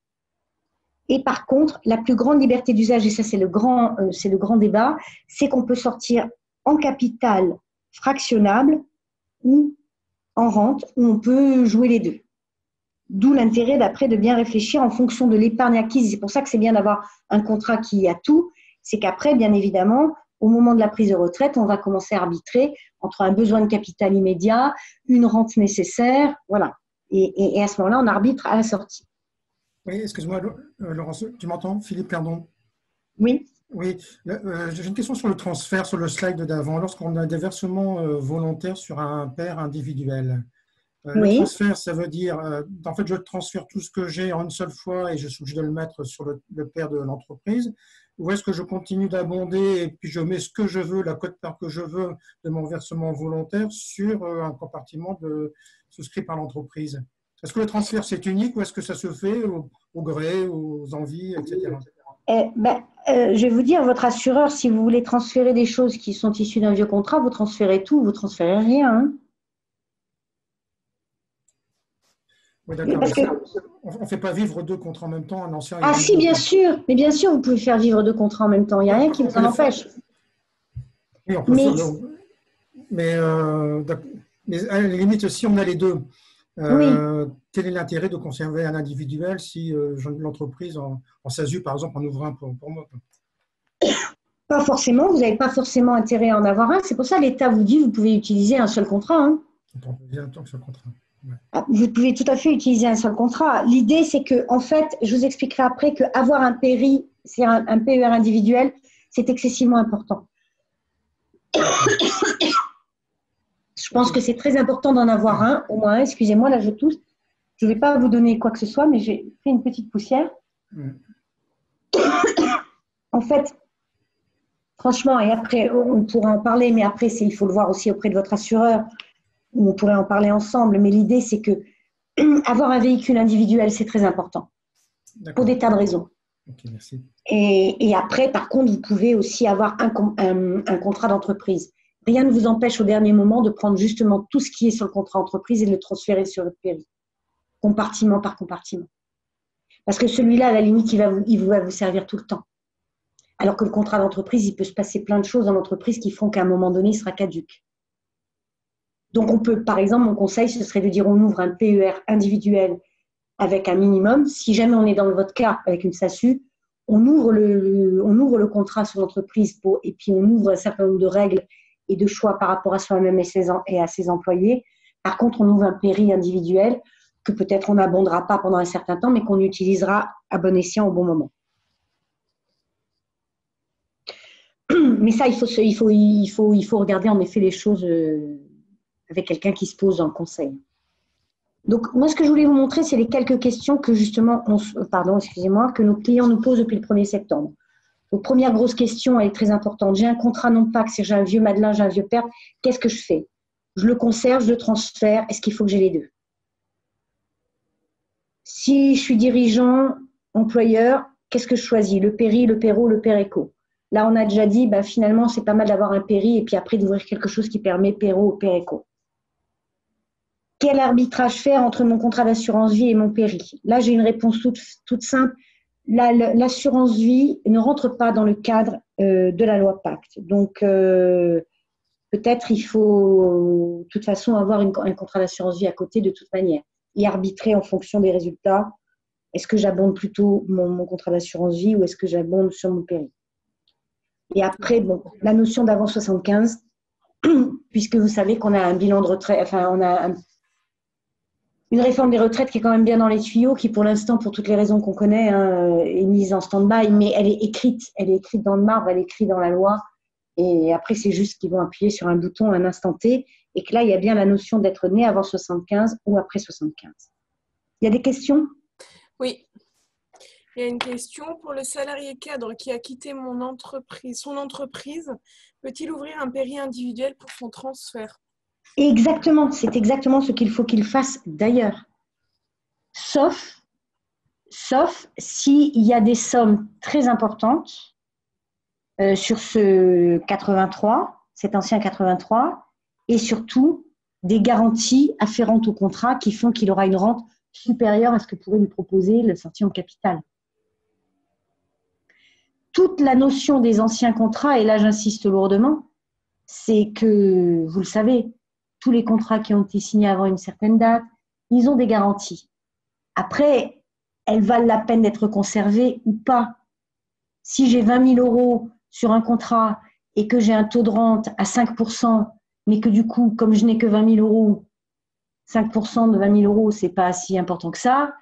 Et par contre, la plus grande liberté d'usage, et ça c'est le grand débat, c'est qu'on peut sortir en capital fractionnable ou en rente, où on peut jouer les deux. D'où l'intérêt d'après de bien réfléchir en fonction de l'épargne acquise. C'est pour ça que c'est bien d'avoir un contrat qui a tout. C'est qu'après, bien évidemment, au moment de la prise de retraite, on va commencer à arbitrer entre un besoin de capital immédiat, une rente nécessaire, voilà. Et à ce moment-là, on arbitre à la sortie. Oui, excuse-moi, Laurence, tu m'entends? Philippe, pardon. Oui. Oui, j'ai une question sur le transfert, sur le slide d'avant. Lorsqu'on a des versements volontaires sur un père individuel, le Oui. transfert, ça veut dire, en fait, je transfère tout ce que j'ai en une seule fois et je suis obligé de le mettre sur le père de l'entreprise. Ou est-ce que je continue d'abonder et puis je mets ce que je veux, la quote-part que je veux de mon versement volontaire sur un compartiment souscrit par l'entreprise? Est-ce que le transfert, c'est unique ou est-ce que ça se fait au gré, aux envies, etc.? Je vais vous dire, votre assureur, si vous voulez transférer des choses qui sont issues d'un vieux contrat, vous transférez tout, vous ne transférez rien. Hein. Oui, d'accord. On ne fait pas vivre deux contrats en même temps, un ancien et un Ah nouveau. si, bien sûr. Mais bien sûr, vous pouvez faire vivre deux contrats en même temps. Il n'y a rien qui vous en empêche. Oui, on peut faire. Mais à la limite, si on a les deux, oui. Quel est l'intérêt de conserver un individuel si l'entreprise en SASU, par exemple, en ouvre un pour moi? Pas forcément. Vous n'avez pas forcément intérêt à en avoir un. C'est pour ça que l'État vous dit que vous pouvez utiliser un seul contrat. Hein. Un seul contrat. Ouais. Vous pouvez tout à fait utiliser un seul contrat. L'idée, c'est que, en fait, je vous expliquerai après qu'avoir un PER, c'est un PER individuel, c'est excessivement important. Je pense que c'est très important d'en avoir un, au moins un. Excusez-moi, là, je tousse. Je ne vais pas vous donner quoi que ce soit, mais j'ai fait une petite poussière. En fait, franchement, et après, on pourra en parler, mais après, il faut le voir aussi auprès de votre assureur, où on pourrait en parler ensemble. Mais l'idée, c'est que avoir un véhicule individuel, c'est très important, pour des tas de raisons. Okay, merci. Et après, par contre, vous pouvez aussi avoir un contrat d'entreprise. Rien ne vous empêche au dernier moment de prendre justement tout ce qui est sur le contrat d'entreprise et de le transférer sur votre péri, compartiment par compartiment. Parce que celui-là, à la limite, il va vous servir tout le temps. Alors que le contrat d'entreprise, il peut se passer plein de choses dans l'entreprise qui font qu'à un moment donné, il sera caduc. Donc, on peut, par exemple, mon conseil, ce serait de dire on ouvre un PER individuel avec un minimum. Si jamais on est dans votre cas avec une SASU, on ouvre le contrat sur l'entreprise et puis on ouvre un certain nombre de règles et de choix par rapport à soi-même et à ses employés. Par contre, on ouvre un péri individuel que peut-être on n'abondera pas pendant un certain temps, mais qu'on utilisera à bon escient au bon moment. Mais ça, il faut regarder en effet les choses avec quelqu'un qui se pose en conseil. Donc, moi, ce que je voulais vous montrer, c'est les quelques questions que justement, que nos clients nous posent depuis le 1er septembre. Donc, première grosse question, elle est très importante. J'ai un contrat non-PAC, c'est-à-dire j'ai un vieux Madelin, j'ai un vieux père. Qu'est-ce que je fais? Je le conserve, je le transfère. Est-ce qu'il faut que j'ai les deux? Si je suis dirigeant, employeur, qu'est-ce que je choisis? Le péri, le péro, le péréco. Là, on a déjà dit, finalement, c'est pas mal d'avoir un péri et puis après d'ouvrir quelque chose qui permet péro ou péréco. Quel arbitrage faire entre mon contrat d'assurance vie et mon péri? Là, j'ai une réponse toute simple. L'assurance vie ne rentre pas dans le cadre de la loi Pacte. Donc, peut-être il faut de toute façon avoir un contrat d'assurance vie à côté de toute manière et arbitrer en fonction des résultats. Est-ce que j'abonde plutôt mon contrat d'assurance vie ou est-ce que j'abonde sur mon péri? Et après, la notion d'avant 75, puisque vous savez qu'on a un bilan de retraite, enfin, on a une réforme des retraites qui est quand même bien dans les tuyaux, qui pour l'instant, pour toutes les raisons qu'on connaît, est mise en stand-by, mais elle est écrite dans le marbre, elle est écrite dans la loi. Et après, c'est juste qu'ils vont appuyer sur un bouton à un instant T, et que là, il y a bien la notion d'être né avant 75 ou après 75. Il y a des questions? Oui. Il y a une question. Pour le salarié cadre qui a quitté son entreprise, peut-il ouvrir un péri individuel pour son transfert? Exactement, c'est exactement ce qu'il faut qu'il fasse d'ailleurs. Sauf s'il y a des sommes très importantes sur ce 83, cet ancien 83, et surtout des garanties afférentes au contrat qui font qu'il aura une rente supérieure à ce que pourrait lui proposer le sortie en capital. Toute la notion des anciens contrats, et là j'insiste lourdement, c'est que, vous le savez, tous les contrats qui ont été signés avant une certaine date, ils ont des garanties. Après, elles valent la peine d'être conservées ou pas. Si j'ai 20 000 € sur un contrat et que j'ai un taux de rente à 5%, mais que du coup, comme je n'ai que 20 000 €, 5% de 20 000 €, ce n'est pas si important que ça,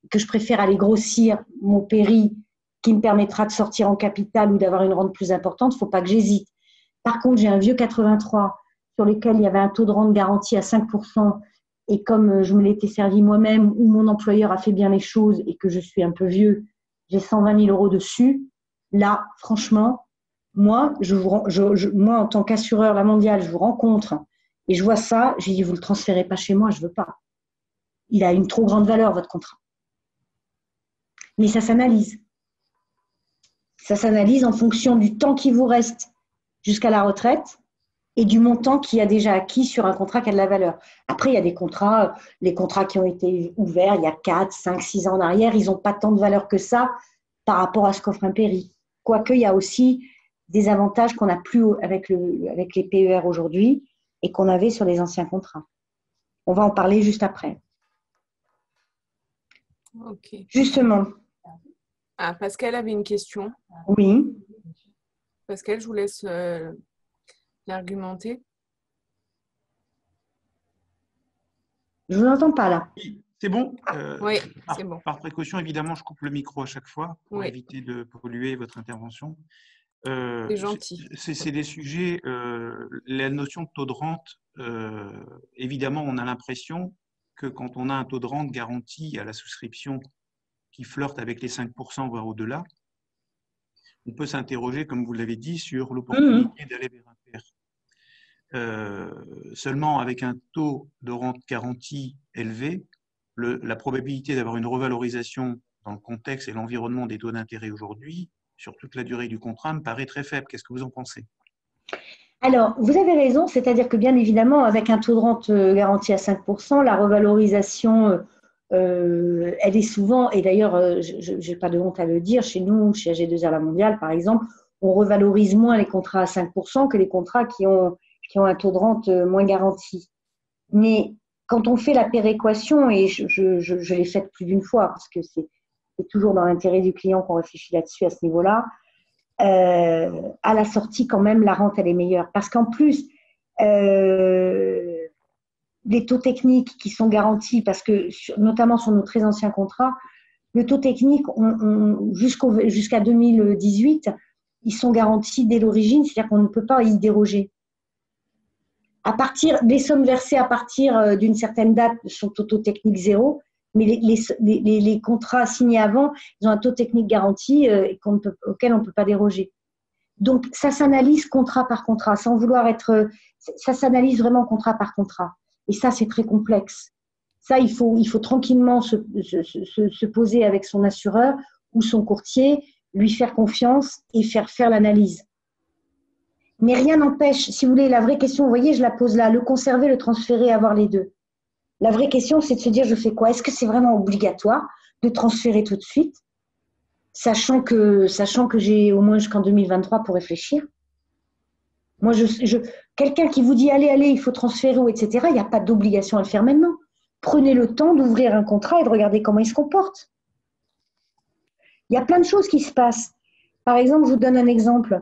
que je préfère aller grossir mon péri qui me permettra de sortir en capital ou d'avoir une rente plus importante, il ne faut pas que j'hésite. Par contre, j'ai un vieux 83 sur lequel il y avait un taux de rente garanti à 5%, et comme je me l'étais servi moi-même ou mon employeur a fait bien les choses et que je suis un peu vieux, j'ai 120 000 € dessus. Là, franchement, moi, en tant qu'assureur La Mondiale, je vous rencontre et je vois ça, j'ai dit, vous ne le transférez pas chez moi, je ne veux pas. Il a une trop grande valeur, votre contrat. Mais ça s'analyse. Ça s'analyse en fonction du temps qui vous reste jusqu'à la retraite et du montant qui a déjà acquis sur un contrat qui a de la valeur. Après, il y a des contrats, les contrats qui ont été ouverts il y a 4, 5, 6 ans en arrière, ils n'ont pas tant de valeur que ça par rapport à ce qu'offre un péri. Quoique, il y a aussi des avantages qu'on n'a plus avec les PER aujourd'hui et qu'on avait sur les anciens contrats. On va en parler juste après. Ok. Justement. Ah, Pascal avait une question. Oui. Pascal, je vous laisse l'argumenter. Je ne vous entends pas là. C'est bon. Oui, c'est bon. Par précaution, évidemment, je coupe le micro à chaque fois pour Oui. éviter de polluer votre intervention. C'est gentil. C'est des sujets, la notion de taux de rente, évidemment, on a l'impression que quand on a un taux de rente garanti à la souscription qui flirte avec les 5%, voire au-delà, on peut s'interroger, comme vous l'avez dit, sur l'opportunité d'aller vers un PER. Seulement, avec un taux de rente garanti élevé, la probabilité d'avoir une revalorisation dans le contexte et l'environnement des taux d'intérêt aujourd'hui, sur toute la durée du contrat, me paraît très faible. Qu'est-ce que vous en pensez? Alors, vous avez raison, c'est-à-dire que bien évidemment, avec un taux de rente garanti à 5%, la revalorisation, elle est souvent, et d'ailleurs, je n'ai pas de honte à le dire, chez nous, chez AG2R La Mondiale, par exemple, on revalorise moins les contrats à 5% que les contrats qui ont un taux de rente moins garanti. Mais quand on fait la péréquation, et je l'ai faite plus d'une fois, parce que c'est toujours dans l'intérêt du client qu'on réfléchit là-dessus à ce niveau-là, à la sortie, quand même, la rente, elle est meilleure. Parce qu'en plus, les taux techniques qui sont garantis, parce que notamment sur nos très anciens contrats, le taux technique, jusqu'à 2018, ils sont garantis dès l'origine, c'est-à-dire qu'on ne peut pas y déroger. À partir des sommes versées à partir d'une certaine date sont au taux technique 0, mais les contrats signés avant, ils ont un taux technique garanti auquel on ne peut pas déroger. Donc, ça s'analyse contrat par contrat, sans vouloir être… Ça s'analyse vraiment contrat par contrat. Et ça, c'est très complexe. Ça, il faut tranquillement se poser avec son assureur ou son courtier, lui faire confiance et faire l'analyse. Mais rien n'empêche, si vous voulez, la vraie question, vous voyez, je la pose là, le conserver, le transférer, avoir les deux. La vraie question, c'est de se dire, je fais quoi? Est-ce que c'est vraiment obligatoire de transférer tout de suite, sachant que j'ai au moins jusqu'en 2023 pour réfléchir? Moi, quelqu'un qui vous dit, allez, il faut transférer, ou etc., il n'y a pas d'obligation à le faire maintenant. Prenez le temps d'ouvrir un contrat et de regarder comment il se comporte. Il y a plein de choses qui se passent. Par exemple, je vous donne un exemple.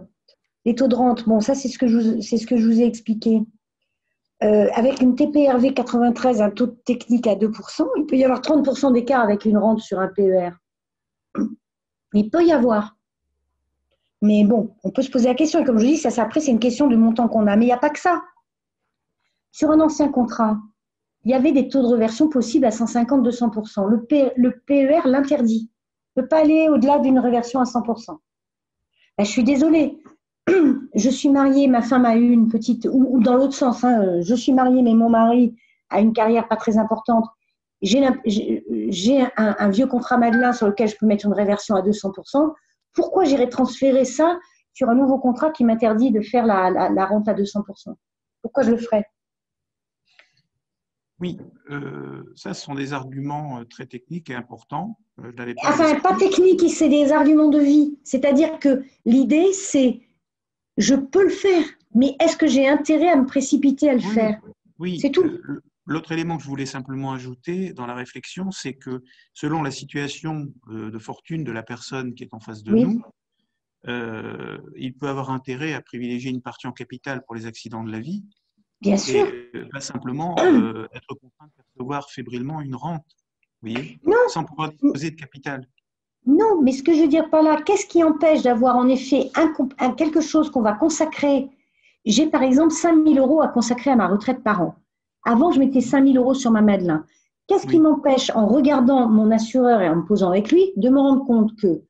Les taux de rente, bon, ça, c'est ce que je vous ai expliqué. Avec une TPRV 93, un taux technique à 2%, il peut y avoir 30% d'écart avec une rente sur un PER. Il peut y avoir. Mais bon, on peut se poser la question. Et comme je vous dis, ça après, c'est une question de montant qu'on a. Mais il n'y a pas que ça. Sur un ancien contrat, il y avait des taux de reversion possibles à 150-200%. Le PER l'interdit. Il ne peut pas aller au-delà d'une reversion à 100%. Ben, je suis désolée. Je suis mariée, ma femme a eu une petite… Ou dans l'autre sens, hein, je suis mariée, mais mon mari a une carrière pas très importante. J'ai un vieux contrat Madelin sur lequel je peux mettre une réversion à 200%. Pourquoi j'irais transférer ça sur un nouveau contrat qui m'interdit de faire la rente à 200%? Pourquoi je le ferais? Oui, ça, ce sont des arguments très techniques et importants. Je n'avais pas à Enfin, l'esprit. pas technique, c'est des arguments de vie. C'est-à-dire que l'idée, c'est je peux le faire, mais est-ce que j'ai intérêt à me précipiter à le Oui, oui, faire? oui. C'est tout. L'autre élément que je voulais simplement ajouter dans la réflexion, c'est que selon la situation de fortune de la personne qui est en face de Oui, nous, il peut avoir intérêt à privilégier une partie en capital pour les accidents de la vie bien sûr. et pas simplement être contraint de percevoir fébrilement une rente, vous voyez, Non, sans pouvoir disposer de capital. non, mais ce que je veux dire par là, qu'est-ce qui empêche d'avoir en effet quelque chose qu'on va consacrer? J'ai par exemple 5 000 € à consacrer à ma retraite par an. Avant, je mettais 5 000 € sur ma Madelin. Qu'est-ce qui Oui, m'empêche, en regardant mon assureur et en me posant avec lui, de me rendre compte que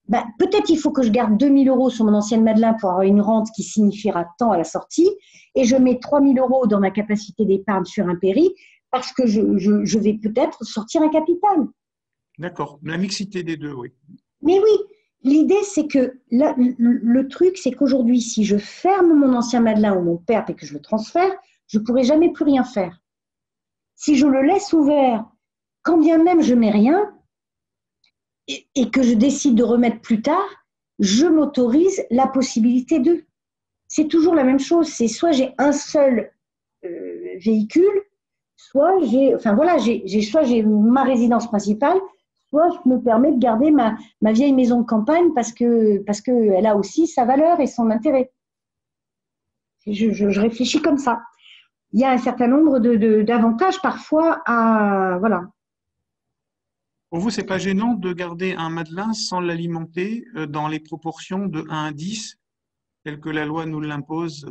ben, peut-être il faut que je garde 2 000 € sur mon ancienne Madelin pour avoir une rente qui signifiera tant à la sortie, et je mets 3 000 € dans ma capacité d'épargne sur un péri parce que je vais peut-être sortir un capital. d'accord. La mixité des deux, oui. Mais oui, l'idée, c'est que le truc, c'est qu'aujourd'hui, si je ferme mon ancien Madelin ou mon PERP et que je le transfère, je ne pourrai jamais plus rien faire. Si je le laisse ouvert, quand bien même je mets rien, et que je décide de remettre plus tard, je m'autorise la possibilité de. C'est toujours la même chose. C'est soit j'ai un seul véhicule, soit soit j'ai ma résidence principale, soit je me permets de garder ma vieille maison de campagne parce que elle a aussi sa valeur et son intérêt. Je réfléchis comme ça. Il y a un certain nombre d'avantages parfois à voilà. Pour vous, c'est pas gênant de garder un Madelin sans l'alimenter dans les proportions de 1 à 10, telles que la loi nous l'impose,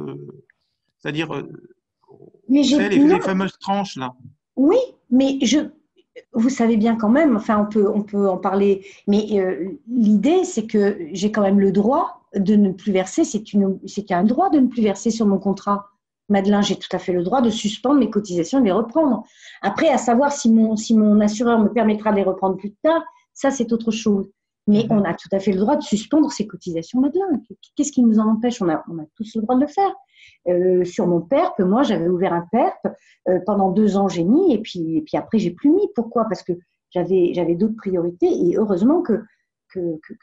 c'est-à-dire, Mais vous savez, non, les fameuses tranches là. oui, mais vous savez bien quand même, enfin on peut en parler, mais l'idée c'est que j'ai quand même le droit de ne plus verser, c'est un droit de ne plus verser sur mon contrat. Madeleine, j'ai tout à fait le droit de suspendre mes cotisations et de les reprendre. Après, à savoir si mon assureur me permettra de les reprendre plus tard, ça c'est autre chose. Mais on a tout à fait le droit de suspendre ces cotisations, Madeleine. Qu'est-ce qui nous en empêche? On a tous le droit de le faire. Sur mon PERP, moi j'avais ouvert un PERP, pendant 2 ans j'ai mis, et puis après j'ai plus mis. Pourquoi? Parce que j'avais d'autres priorités, et heureusement que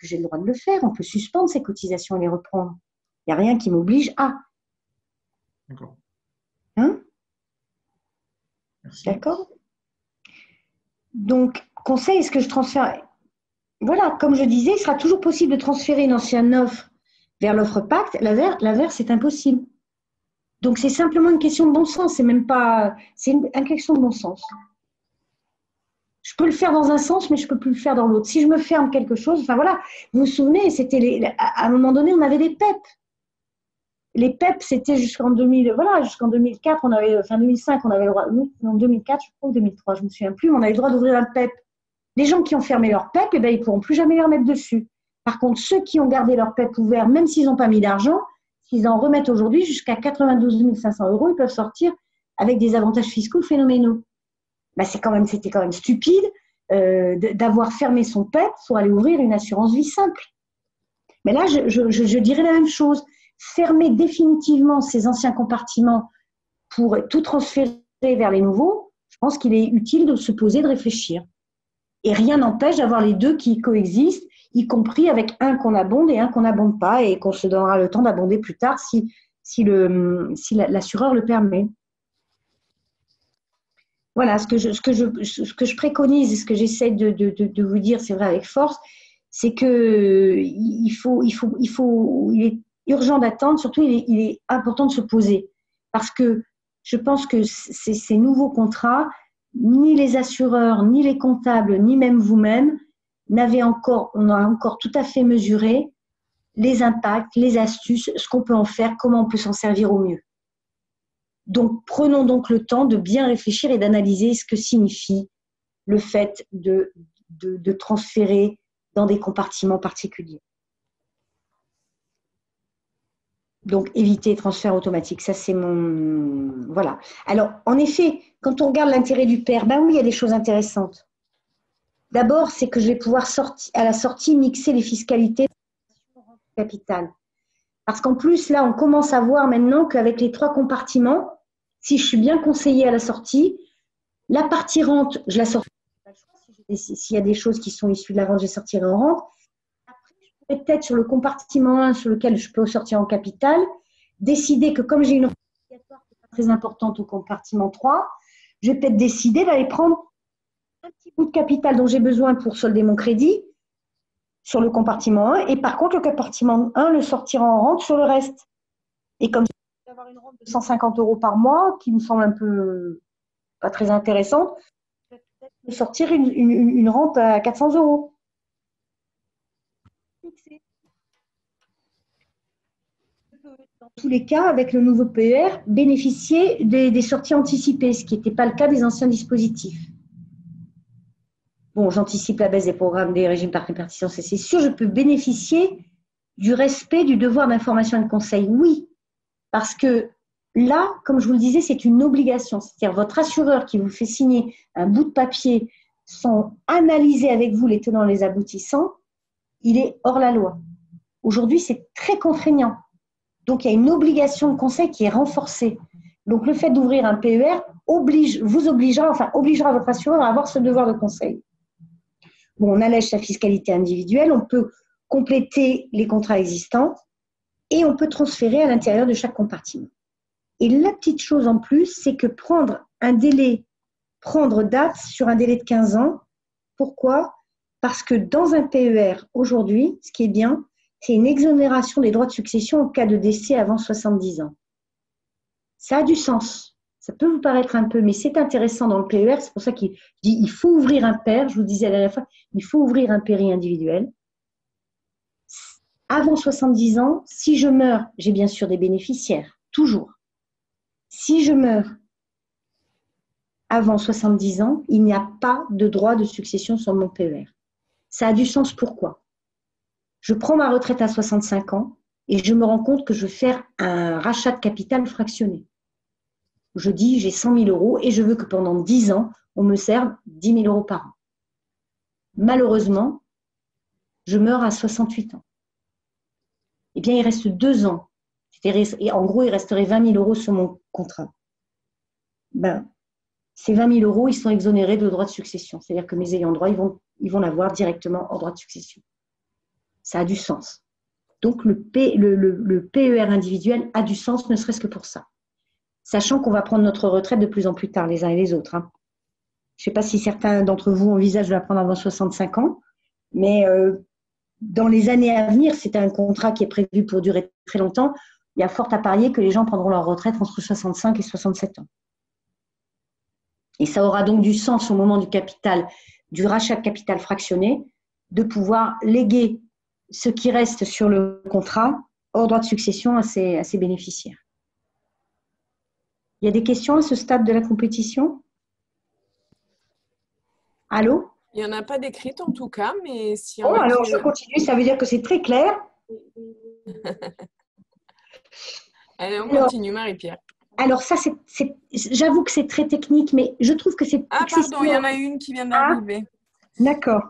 j'ai le droit de le faire. On peut suspendre ces cotisations et les reprendre. Il n'y a rien qui m'oblige à. D'accord. Hein? Merci. D'accord? Donc, conseil, est-ce que je transfère? Voilà, comme je disais, il sera toujours possible de transférer une ancienne offre vers l'offre Pacte. L'inverse, c'est impossible. Donc, c'est simplement une question de bon sens. C'est même pas. C'est une question de bon sens. Je peux le faire dans un sens, mais je ne peux plus le faire dans l'autre. Si je me ferme quelque chose, enfin voilà, vous vous souvenez, à un moment donné, on avait des PEP. Les PEP, c'était jusqu'en 2004, enfin 2005, on avait le droit, en 2004, je crois, ou 2003, je ne me souviens plus, on avait le droit d'ouvrir un PEP. Les gens qui ont fermé leur PEP, eh ben, ils ne pourront plus jamais les remettre dessus. Par contre, ceux qui ont gardé leur PEP ouvert, même s'ils n'ont pas mis d'argent, s'ils en remettent aujourd'hui jusqu'à 92 500 €, ils peuvent sortir avec des avantages fiscaux phénoménaux. Ben, c'était quand même stupide d'avoir fermé son PEP pour aller ouvrir une assurance vie simple. Mais là, je dirais la même chose. Fermer définitivement ces anciens compartiments pour tout transférer vers les nouveaux, je pense qu'il est utile de se poser, de réfléchir. Et rien n'empêche d'avoir les deux qui coexistent, y compris avec un qu'on abonde et un qu'on n'abonde pas, et qu'on se donnera le temps d'abonder plus tard si l'assureur le permet. Voilà, ce que je préconise et ce que j'essaie de vous dire, c'est vrai avec force, c'est que il est urgent d'attendre, surtout il est important de se poser. Parce que je pense que ces nouveaux contrats, ni les assureurs, ni les comptables, ni même vous-même, on a encore tout à fait mesuré les impacts, les astuces, ce qu'on peut en faire, comment on peut s'en servir au mieux. Donc, prenons donc le temps de bien réfléchir et d'analyser ce que signifie le fait de transférer dans des compartiments particuliers. Donc, éviter les transferts automatiques. Ça, c'est mon… Voilà. Alors, en effet, quand on regarde l'intérêt du PERP, ben oui, il y a des choses intéressantes. D'abord, c'est que je vais pouvoir, à la sortie, mixer les fiscalités capitales. Parce qu'en plus, là, on commence à voir maintenant qu'avec les 3 compartiments, si je suis bien conseillée à la sortie, La partie rente, je la sortirai. S'il y a des choses qui sont issues de la vente, je les sortirai en rente. Après, je pourrais peut-être sur le compartiment 1, sur lequel je peux sortir en capital, décider que comme j'ai une rente obligatoire qui n'est pas très importante au compartiment 3, je vais peut-être décider d'aller prendre un petit bout de capital dont j'ai besoin pour solder mon crédit sur le compartiment 1, et par contre, le compartiment 1 le sortira en rente sur le reste. Et comme ça, je vais avoir une rente de 150 € par mois, qui me semble un peu pas très intéressante, je vais peut-être sortir une rente à 400 €. Dans tous les cas, avec le nouveau PER, bénéficier des sorties anticipées, ce qui n'était pas le cas des anciens dispositifs. Bon, j'anticipe la baisse des programmes des régimes par répartition, c'est sûr, je peux bénéficier du respect du devoir d'information et de conseil. Oui, parce que là, comme je vous le disais, c'est une obligation. C'est-à-dire votre assureur qui vous fait signer un bout de papier sans analyser avec vous les tenants et les aboutissants, il est hors la loi. Aujourd'hui, c'est très contraignant. Donc, il y a une obligation de conseil qui est renforcée. Donc, le fait d'ouvrir un PER obligera votre assureur à avoir ce devoir de conseil. Bon, on allège sa fiscalité individuelle, on peut compléter les contrats existants et on peut transférer à l'intérieur de chaque compartiment. Et la petite chose en plus, c'est que prendre date sur un délai de 15 ans. Pourquoi? Parce que dans un PER, aujourd'hui, ce qui est bien, c'est une exonération des droits de succession en cas de décès avant 70 ans. Ça a du sens. Ça peut vous paraître un peu, mais c'est intéressant dans le PER. C'est pour ça qu'il dit il faut ouvrir un PER. Je vous disais la dernière fois, il faut ouvrir un PERI individuel. Avant 70 ans, si je meurs, j'ai bien sûr des bénéficiaires, toujours. Si je meurs avant 70 ans, il n'y a pas de droit de succession sur mon PER. Ça a du sens, pourquoi? Je prends ma retraite à 65 ans et je me rends compte que je vais faire un rachat de capital fractionné. Je dis, j'ai 100 000 € et je veux que pendant 10 ans, on me serve 10 000 € par an. Malheureusement, je meurs à 68 ans. Eh bien, il reste 2 ans. Et en gros, il resterait 20 000 € sur mon contrat. Ces 20 000 € ils sont exonérés de droits de succession. C'est-à-dire que mes ayants droit, ils vont l'avoir directement en droit de succession. Ça a du sens. Donc, le PER individuel a du sens, ne serait-ce que pour ça. Sachant qu'on va prendre notre retraite de plus en plus tard, les uns et les autres. Hein. Je ne sais pas si certains d'entre vous envisagent de la prendre avant 65 ans, mais dans les années à venir, c'est un contrat qui est prévu pour durer très longtemps. Il y a fort à parier que les gens prendront leur retraite entre 65 et 67 ans. Et ça aura donc du sens au moment du rachat de capital fractionné, de pouvoir léguer ce qui reste sur le contrat hors droit de succession à ses bénéficiaires. Il y a des questions à ce stade de la compétition? Allô? Il n'y en a pas d'écrites en tout cas, mais si bon, alors je continue, ça veut dire que c'est très clair. Allez, on continue, Marie-Pierre. Alors ça, j'avoue que c'est très technique, mais je trouve que c'est... Ah pardon, il y en a une qui vient d'arriver. D'accord.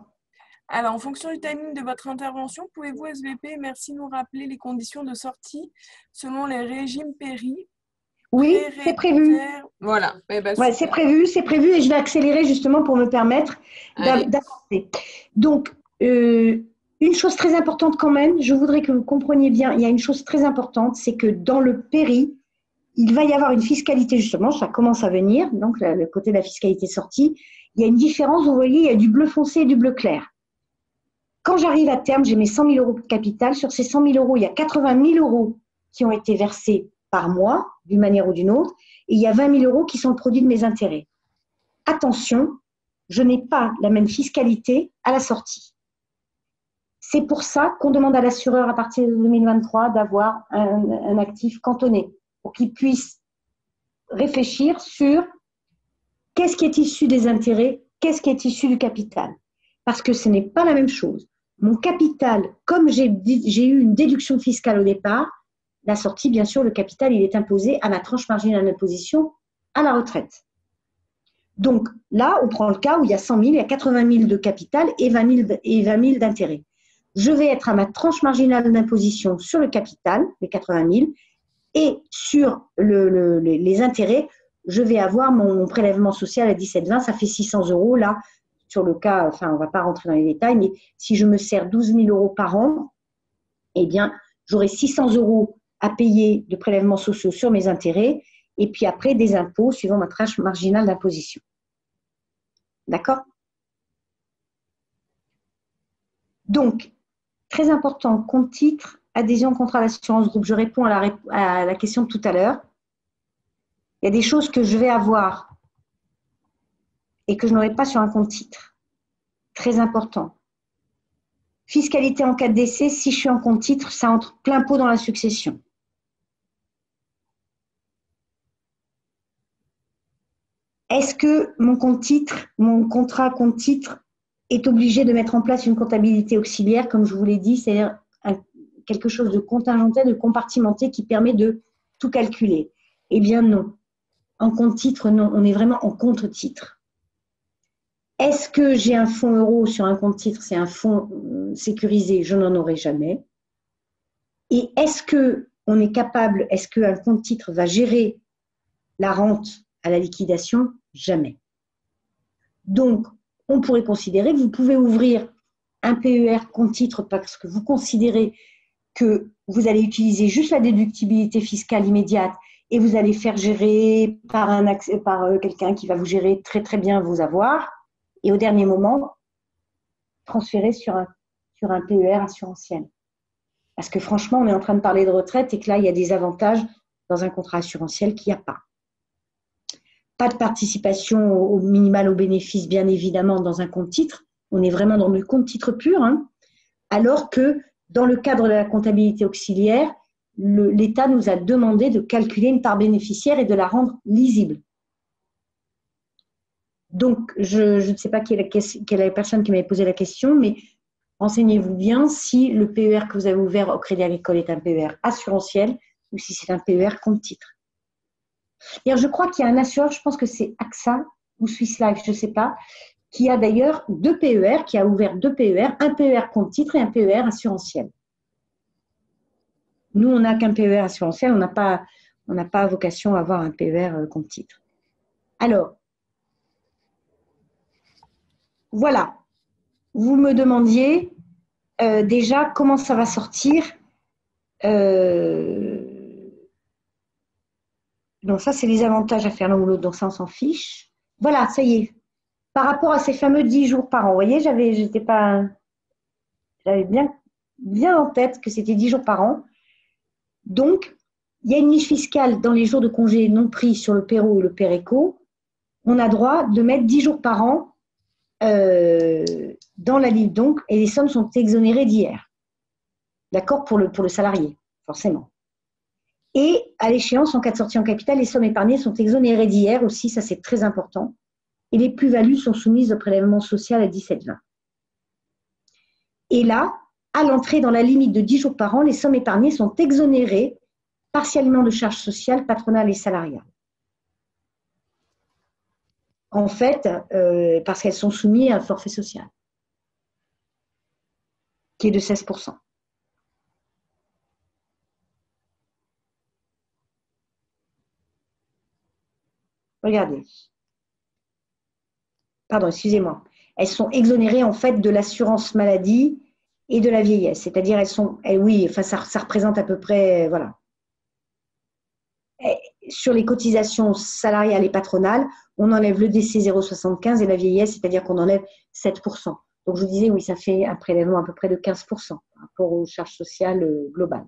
Alors, en fonction du timing de votre intervention, pouvez-vous, SVP, merci de nous rappeler les conditions de sortie selon les régimes PERI? Oui, c'est prévu. Voilà. Ouais, c'est prévu et je vais accélérer justement pour me permettre d'avancer. Donc, une chose très importante quand même, je voudrais que vous compreniez bien, il y a une chose très importante, c'est que dans le PERI, il va y avoir une fiscalité justement, ça commence à venir, donc le côté de la fiscalité sortie, il y a une différence, vous voyez, il y a du bleu foncé et du bleu clair. Quand j'arrive à terme, j'ai mes 100 000 € de capital. Sur ces 100 000 €, il y a 80 000 € qui ont été versés par mois, d'une manière ou d'une autre, et il y a 20 000 € qui sont le produit de mes intérêts. Attention, je n'ai pas la même fiscalité à la sortie. C'est pour ça qu'on demande à l'assureur à partir de 2023 d'avoir un actif cantonné, pour qu'il puisse réfléchir sur qu'est-ce qui est issu des intérêts, qu'est-ce qui est issu du capital. Parce que ce n'est pas la même chose. Mon capital, comme j'ai eu une déduction fiscale au départ, la sortie, bien sûr, le capital, il est imposé à la tranche marginale d'imposition à la retraite. Donc là, on prend le cas où il y a 100 000, il y a 80 000 de capital et 20 000 d'intérêt. Je vais être à ma tranche marginale d'imposition sur le capital, les 80 000, et sur les intérêts, je vais avoir mon prélèvement social à 17,20, ça fait 600 € là, sur le cas, enfin, on ne va pas rentrer dans les détails, mais si je me sers 12 000 € par an, eh bien, j'aurai 600 € à payer de prélèvements sociaux sur mes intérêts et puis après des impôts suivant ma tranche marginale d'imposition. D'accord? Donc, très important, compte titre, adhésion contrat d'assurance groupe. Je réponds à la question de tout à l'heure. Il y a des choses que je vais avoir et que je n'aurai pas sur un compte titre. Très important. Fiscalité en cas de décès, si je suis en compte titre, ça entre plein pot dans la succession. Est-ce que mon compte titre, mon contrat compte titre est obligé de mettre en place une comptabilité auxiliaire, comme je vous l'ai dit, c'est-à-dire quelque chose de contingenté, de compartimenté qui permet de tout calculer? Eh bien non. En compte titre, non. On est vraiment en compte titre. Est-ce que j'ai un fonds euro sur un compte titre? C'est un fonds sécurisé, je n'en aurai jamais. Et est-ce qu'on est capable, est-ce qu'un compte titre va gérer la rente à la liquidation? Jamais. Donc, on pourrait considérer que vous pouvez ouvrir un PER compte titre parce que vous considérez que vous allez utiliser juste la déductibilité fiscale immédiate et vous allez faire gérer par quelqu'un qui va vous gérer très très bien vos avoirs et au dernier moment, transférer sur un PER assurantiel. Parce que franchement, on est en train de parler de retraite et que là, il y a des avantages dans un contrat assurantiel qu'il n'y a pas. Pas de participation au minimal au bénéfice, bien évidemment, dans un compte titre. On est vraiment dans le compte titre pur, hein, alors que dans le cadre de la comptabilité auxiliaire, l'État nous a demandé de calculer une part bénéficiaire et de la rendre lisible. Donc, je ne sais pas quelle est la personne qui m'avait posé la question, mais renseignez-vous bien si le PER que vous avez ouvert au Crédit Agricole est un PER assurantiel ou si c'est un PER compte titre. Et je crois qu'il y a un assureur, je pense que c'est AXA ou Swiss Life, je ne sais pas, qui a d'ailleurs deux PER, qui a ouvert deux PER, un PER compte titre et un PER assurantiel. Nous, on n'a qu'un PER assurantiel, on n'a pas vocation à avoir un PER compte titre. Alors, voilà. Vous me demandiez déjà comment ça va sortir. Donc ça, c'est les avantages à faire l'un ou l'autre, donc ça, on s'en fiche. Voilà, ça y est. Par rapport à ces fameux 10 jours par an, vous voyez, j'avais bien en tête que c'était 10 jours par an. Donc, il y a une niche fiscale dans les jours de congé non pris sur le PERO ou le PERECO. On a droit de mettre 10 jours par an dans la liste, donc, et les sommes sont exonérées d'IR. D'accord, pour le salarié, forcément. Et à l'échéance, en cas de sortie en capital, les sommes épargnées sont exonérées d'IR aussi, ça c'est très important. Et les plus-values sont soumises au prélèvement social à 17,20. Et là, à l'entrée dans la limite de 10 jours par an, les sommes épargnées sont exonérées partiellement de charges sociales, patronales et salariales. En fait, parce qu'elles sont soumises à un forfait social, qui est de 16%. Regardez. Pardon, excusez-moi. Elles sont exonérées en fait de l'assurance maladie et de la vieillesse. C'est-à-dire, oui, enfin, ça représente à peu près, voilà. Et sur les cotisations salariales et patronales, on enlève le décès 0,75 et la vieillesse, c'est-à-dire qu'on enlève 7%. Donc, je vous disais, oui, ça fait un prélèvement à peu près de 15% par rapport aux charges sociales globales.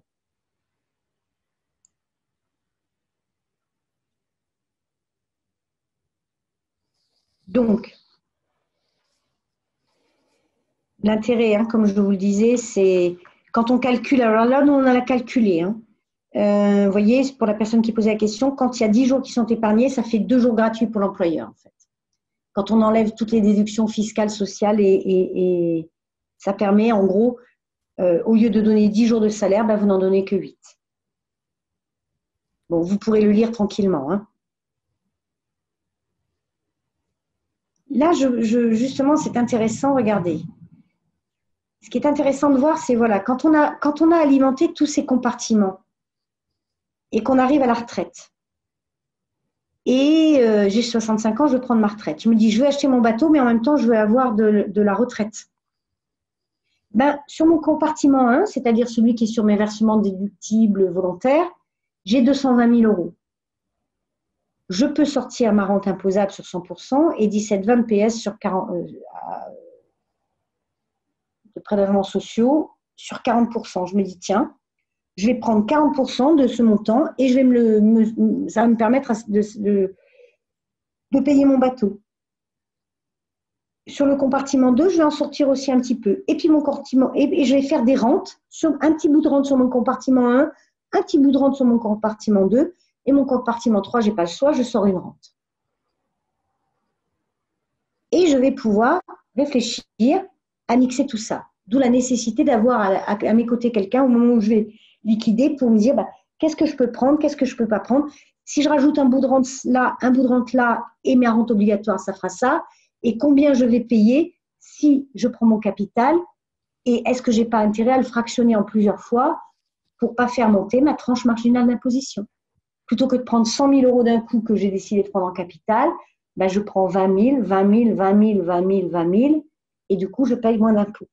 Donc, l'intérêt, hein, comme je vous le disais, c'est quand on calcule, alors là, nous, on a calculé. Hein. Vous voyez, pour la personne qui posait la question, quand il y a 10 jours qui sont épargnés, ça fait 2 jours gratuits pour l'employeur, en fait. Quand on enlève toutes les déductions fiscales, sociales, et ça permet, en gros, au lieu de donner 10 jours de salaire, ben, vous n'en donnez que 8. Bon, vous pourrez le lire tranquillement. Hein. Là, justement, c'est intéressant, regardez. Ce qui est intéressant de voir, c'est voilà, quand on a alimenté tous ces compartiments et qu'on arrive à la retraite et j'ai 65 ans, je veux prendre ma retraite. Je me dis, je vais acheter mon bateau, mais en même temps, je veux avoir de la retraite. Ben, sur mon compartiment 1, c'est-à-dire celui qui est sur mes versements déductibles volontaires, j'ai 220 000 €. Je peux sortir ma rente imposable sur 100% et 17,20 PS sur 40, de prélèvements sociaux sur 40%. Je me dis, tiens, je vais prendre 40% de ce montant et je vais ça va me permettre de payer mon bateau. Sur le compartiment 2, je vais en sortir aussi un petit peu. Et puis mon compartiment, et je vais faire des rentes, un petit bout de rente sur mon compartiment 1, un petit bout de rente sur mon compartiment 2, et mon compartiment 3, je n'ai pas le choix, je sors une rente. Et je vais pouvoir réfléchir à mixer tout ça. D'où la nécessité d'avoir à mes côtés quelqu'un au moment où je vais liquider pour me dire qu'est-ce que je peux prendre, qu'est-ce que je ne peux pas prendre. Si je rajoute un bout de rente là, un bout de rente là, et ma rente obligatoire, ça fera ça. Et combien je vais payer si je prends mon capital et est-ce que je n'ai pas intérêt à le fractionner en plusieurs fois pour ne pas faire monter ma tranche marginale d'imposition. Plutôt que de prendre 100 000 € d'un coup que j'ai décidé de prendre en capital, je prends 20 000, 20 000, 20 000, 20 000, 20 000 et du coup, je paye moins d'impôts.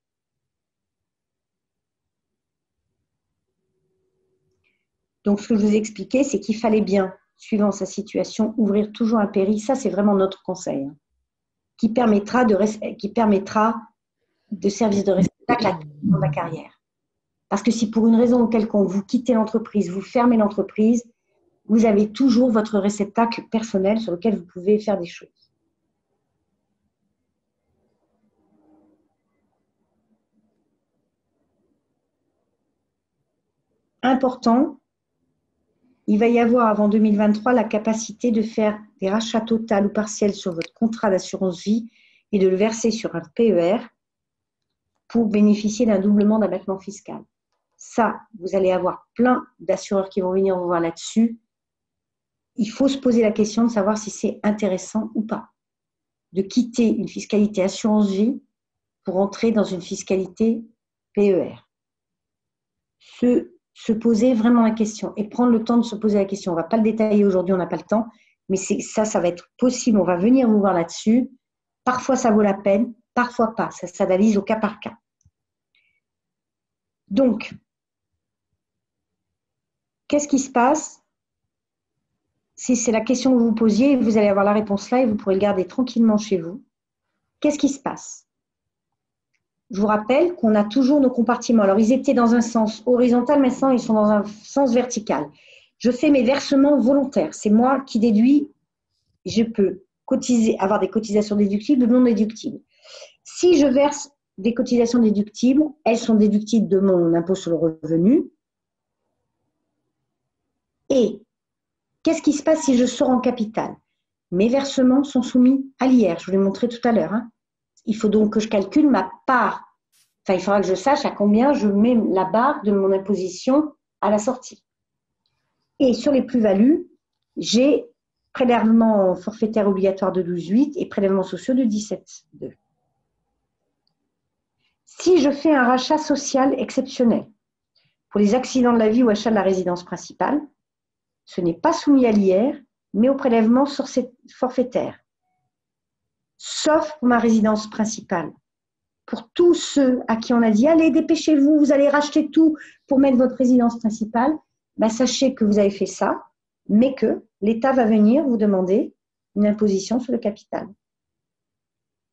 Donc, ce que je vous ai expliqué, c'est qu'il fallait bien, suivant sa situation, ouvrir toujours un péri. Ça, c'est vraiment notre conseil. Qui permettra de servir de réceptacle à la carrière. Parce que si pour une raison quelconque, vous quittez l'entreprise, vous fermez l'entreprise, vous avez toujours votre réceptacle personnel sur lequel vous pouvez faire des choses. Important, il va y avoir avant 2023 la capacité de faire des rachats totaux ou partiels sur votre contrat d'assurance vie et de le verser sur un PER pour bénéficier d'un doublement d'abattement fiscal. Ça, vous allez avoir plein d'assureurs qui vont venir vous voir là-dessus. Il faut se poser la question de savoir si c'est intéressant ou pas de quitter une fiscalité assurance vie pour entrer dans une fiscalité PER. Se poser vraiment la question et prendre le temps de se poser la question. On ne va pas le détailler aujourd'hui, on n'a pas le temps, mais ça va être possible. On va venir vous voir là-dessus. Parfois, ça vaut la peine, parfois pas. Ça s'analyse au cas par cas. Donc, qu'est-ce qui se passe? Si c'est la question que vous vous posiez, vous allez avoir la réponse là et vous pourrez le garder tranquillement chez vous. Qu'est-ce qui se passe? Je vous rappelle qu'on a toujours nos compartiments. Alors, ils étaient dans un sens horizontal, maintenant ils sont dans un sens vertical. Je fais mes versements volontaires. C'est moi qui déduis. Je peux avoir des cotisations déductibles ou non déductibles. Si je verse des cotisations déductibles, elles sont déductibles de mon impôt sur le revenu. Et qu'est-ce qui se passe si je sors en capital? Mes versements sont soumis à l'IR. Je vous l'ai montré tout à l'heure. Il faut donc que je calcule ma part. Enfin, il faudra que je sache à combien je mets la barre de mon imposition à la sortie. Et sur les plus-values, j'ai prélèvement forfaitaire obligatoire de 12,8 et prélèvements sociaux de 17,2. Si je fais un rachat social exceptionnel pour les accidents de la vie ou achat de la résidence principale, ce n'est pas soumis à l'IR, mais au prélèvement forfaitaire. Sauf pour ma résidence principale. Pour tous ceux à qui on a dit « Allez, dépêchez-vous, vous allez racheter tout pour mettre votre résidence principale », sachez que vous avez fait ça, mais que l'État va venir vous demander une imposition sur le capital.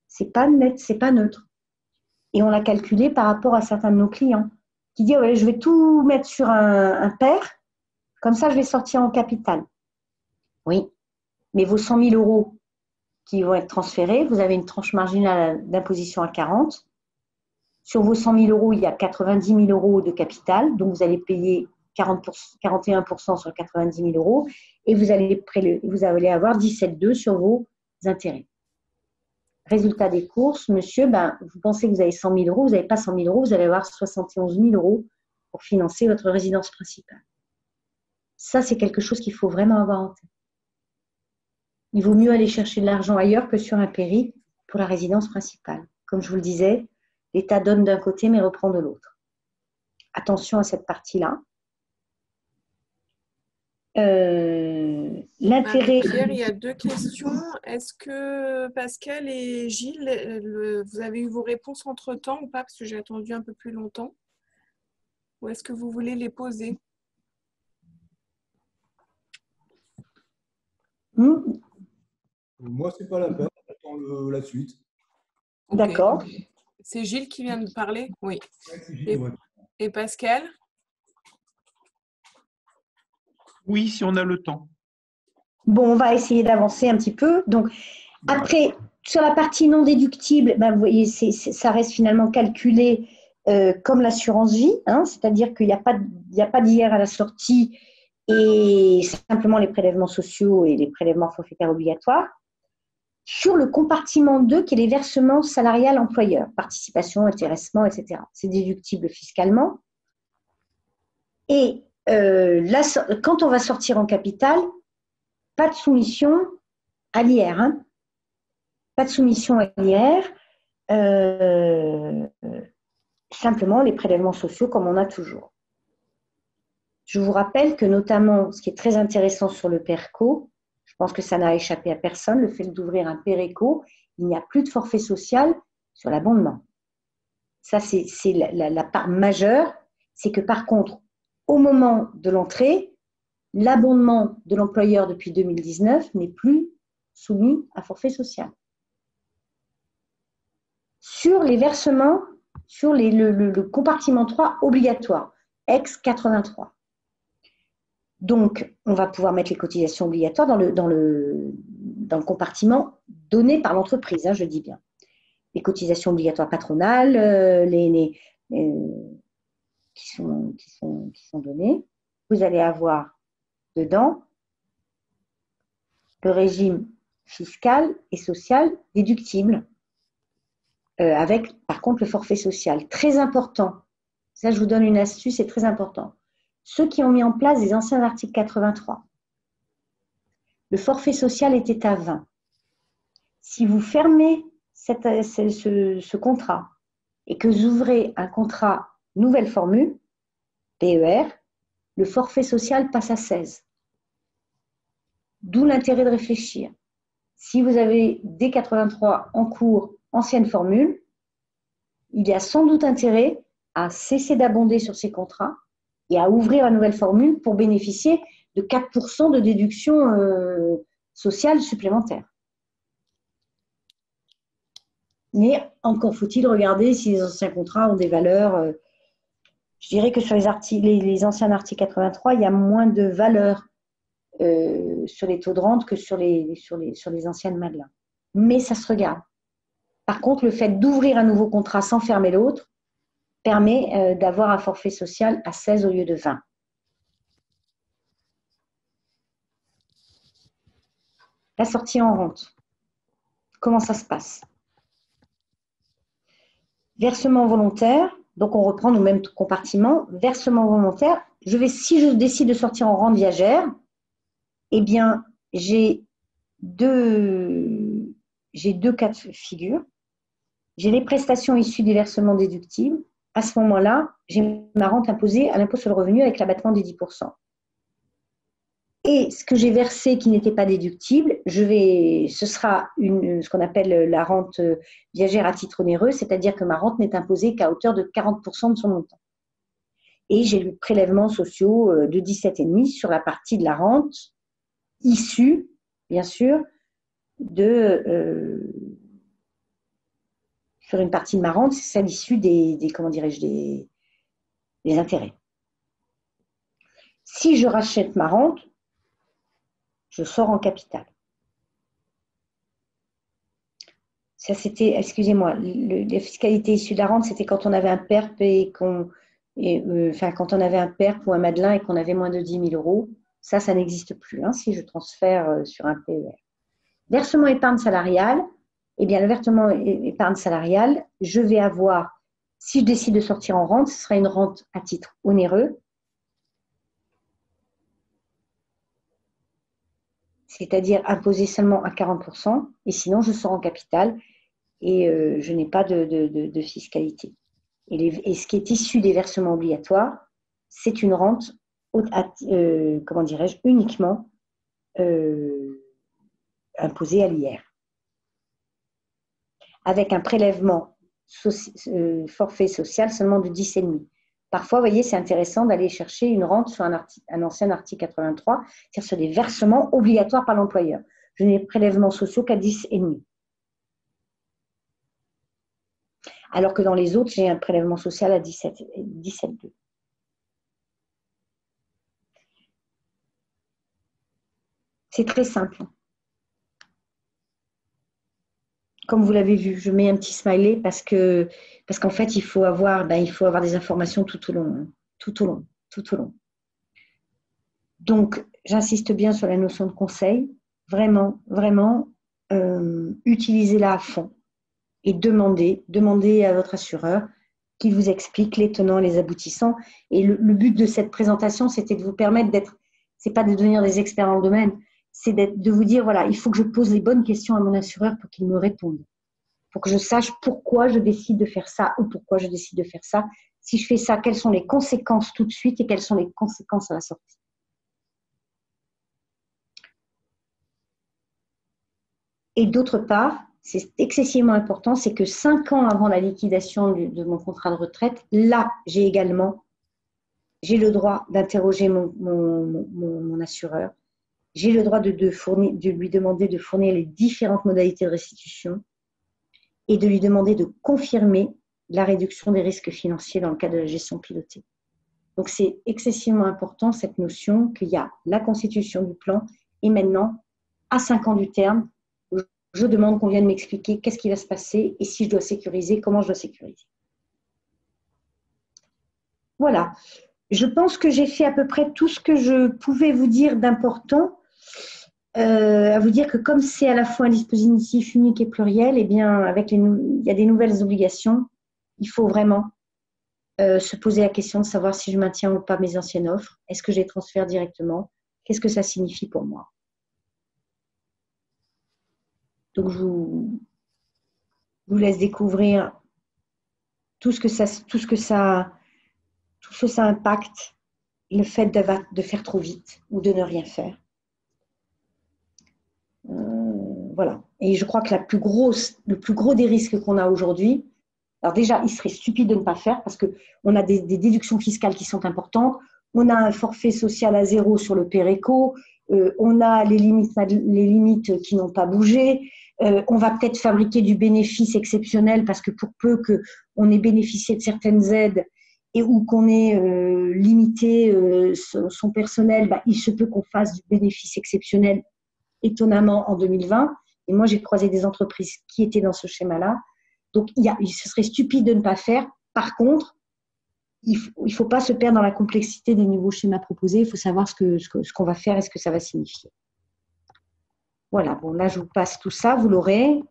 Ce n'est pas net, ce n'est pas neutre. Et on l'a calculé par rapport à certains de nos clients qui disent ouais, « Je vais tout mettre sur un PER, comme ça je vais sortir en capital ». Oui, mais vos 100 000 € qui vont être transférés, vous avez une tranche marginale d'imposition à 40. Sur vos 100 000 €, il y a 90 000 € de capital, donc vous allez payer 41% sur 90 000 € et vous allez avoir 17,2 sur vos intérêts. Résultat des courses, monsieur, vous pensez que vous avez 100 000 €, vous n'avez pas 100 000 €, vous allez avoir 71 000 € pour financer votre résidence principale. Ça, c'est quelque chose qu'il faut vraiment avoir en tête. Il vaut mieux aller chercher de l'argent ailleurs que sur un péri pour la résidence principale. Comme je vous le disais, l'État donne d'un côté mais reprend de l'autre. Attention à cette partie-là. Il l'intérêt… Pierre, il y a deux questions. Est-ce que Pascal et Gilles, vous avez eu vos réponses entre-temps ou pas? Parce que j'ai attendu un peu plus longtemps. Ou est-ce que vous voulez les poser? Moi, c'est pas la peine, j'attends la suite. Okay. D'accord. C'est Gilles qui vient de parler? Oui. Gilles, ouais. Et Pascal? Oui, si on a le temps. Bon, on va essayer d'avancer un petit peu. Donc, après, sur la partie non déductible, ben, vous voyez, ça reste finalement calculé comme l'assurance vie, hein, c'est-à-dire qu'il n'y a pas d'IR à la sortie et simplement les prélèvements sociaux et les prélèvements forfaitaires obligatoires. Sur le compartiment 2, qui est les versements salariales employeurs, participation, intéressement, etc. C'est déductible fiscalement. Et là, quand on va sortir en capital, pas de soumission à l'IR. Hein. Pas de soumission à l'IR. Simplement les prélèvements sociaux comme on a toujours. Je vous rappelle que notamment, ce qui est très intéressant sur le PERCO, je pense que ça n'a échappé à personne, le fait d'ouvrir un PERECO, il n'y a plus de forfait social sur l'abondement. Ça, c'est la part majeure, c'est que par contre, au moment de l'entrée, l'abondement de l'employeur depuis 2019 n'est plus soumis à forfait social. Sur les versements, sur le compartiment 3 obligatoire, ex-83. Donc, on va pouvoir mettre les cotisations obligatoires dans le compartiment donné par l'entreprise, hein, je dis bien. Les cotisations obligatoires patronales, qui sont données. Vous allez avoir dedans le régime fiscal et social déductible, avec par contre le forfait social. Très important, ça je vous donne une astuce, c'est très important. Ceux qui ont mis en place les anciens articles 83, le forfait social était à 20. Si vous fermez ce contrat et que vous ouvrez un contrat nouvelle formule, PER, le forfait social passe à 16. D'où l'intérêt de réfléchir. Si vous avez dès 83 en cours, ancienne formule, il y a sans doute intérêt à cesser d'abonder sur ces contrats et à ouvrir la nouvelle formule pour bénéficier de 4% de déduction sociale supplémentaire. Mais encore faut-il regarder si les anciens contrats ont des valeurs. Je dirais que sur les anciens articles 83, il y a moins de valeur sur les taux de rente que sur les anciennes Madelin. Mais ça se regarde. Par contre, le fait d'ouvrir un nouveau contrat sans fermer l'autre permet d'avoir un forfait social à 16 au lieu de 20. La sortie en rente. Comment ça se passe? Versement volontaire. Donc, on reprend nos mêmes compartiments. Versement volontaire. Si je décide de sortir en rente viagère, eh bien, j'ai deux cas de figure. J'ai les prestations issues des versements déductibles. À ce moment-là, j'ai ma rente imposée à l'impôt sur le revenu avec l'abattement des 10%. Et ce que j'ai versé qui n'était pas déductible, ce sera ce qu'on appelle la rente viagère à titre onéreux, c'est-à-dire que ma rente n'est imposée qu'à hauteur de 40% de son montant. Et j'ai le prélèvement sociaux de 17,5 sur la partie de la rente issue, bien sûr, sur une partie de ma rente, c'est celle issue des intérêts. Si je rachète ma rente, je sors en capital. Ça, c'était, excusez-moi, la fiscalité issue de la rente, c'était quand on avait un PERP quand on avait un PERP ou un Madelin et qu'on avait moins de 10 000 euros. Ça n'existe plus, hein, si je transfère sur un PER. Versement épargne salariale, eh bien, le versement épargne salariale, je vais avoir, si je décide de sortir en rente, ce sera une rente à titre onéreux, c'est-à-dire imposée seulement à 40%, et sinon je sors en capital et je n'ai pas de fiscalité. Et ce qui est issu des versements obligatoires, c'est une rente, uniquement imposé à l'IR. Avec un prélèvement forfait social seulement de 10,5. Parfois, vous voyez, c'est intéressant d'aller chercher une rente sur un ancien article 83, c'est-à-dire sur des versements obligatoires par l'employeur. Je n'ai prélèvements sociaux qu'à 10,5. Alors que dans les autres, j'ai un prélèvement social à 17,2. C'est très simple. Comme vous l'avez vu, je mets un petit smiley parce qu'en fait, il faut avoir des informations tout au long, hein, tout au long. Donc, j'insiste bien sur la notion de conseil. Vraiment, utilisez-la à fond et demandez à votre assureur qu'il vous explique les tenants et les aboutissants. Et le but de cette présentation, c'était de vous permettre c'est pas de devenir des experts dans le domaine, c'est de vous dire, voilà, il faut que je pose les bonnes questions à mon assureur pour qu'il me réponde, pour que je sache pourquoi je décide de faire ça ou pourquoi je décide de faire ça. Si je fais ça, quelles sont les conséquences tout de suite et quelles sont les conséquences à la sortie. Et d'autre part, c'est excessivement important, c'est que 5 ans avant la liquidation de mon contrat de retraite, là, j'ai le droit d'interroger mon assureur. J'ai le droit de lui demander de fournir les différentes modalités de restitution et de lui demander de confirmer la réduction des risques financiers dans le cadre de la gestion pilotée. Donc, c'est excessivement important, cette notion qu'il y a la constitution du plan et maintenant, à 5 ans du terme, je demande qu'on vienne m'expliquer qu'est-ce qui va se passer et si je dois sécuriser, comment je dois sécuriser. Voilà. Je pense que j'ai fait à peu près tout ce que je pouvais vous dire d'important. À vous dire que comme c'est à la fois un dispositif unique et pluriel, eh bien, il y a des nouvelles obligations. Il faut vraiment se poser la question de savoir si je maintiens ou pas mes anciennes offres. Est-ce que je les transfère directement? Qu'est-ce que ça signifie pour moi? Donc, je vous laisse découvrir tout ce que ça impacte, le fait de faire trop vite ou de ne rien faire. Voilà. Et je crois que le plus gros des risques qu'on a aujourd'hui, alors déjà, il serait stupide de ne pas faire parce qu'on a des déductions fiscales qui sont importantes, on a un forfait social à 0 sur le PERECO, on a les limites qui n'ont pas bougé, on va peut-être fabriquer du bénéfice exceptionnel parce que pour peu qu'on ait bénéficié de certaines aides et ou qu'on ait limité son personnel, il se peut qu'on fasse du bénéfice exceptionnel étonnamment en 2020. Et moi, j'ai croisé des entreprises qui étaient dans ce schéma-là. Donc, ce serait stupide de ne pas faire. Par contre, il ne faut pas se perdre dans la complexité des nouveaux schémas proposés. Il faut savoir ce qu'on va faire et ce que ça va signifier. Voilà, bon, là, je vous passe tout ça, vous l'aurez.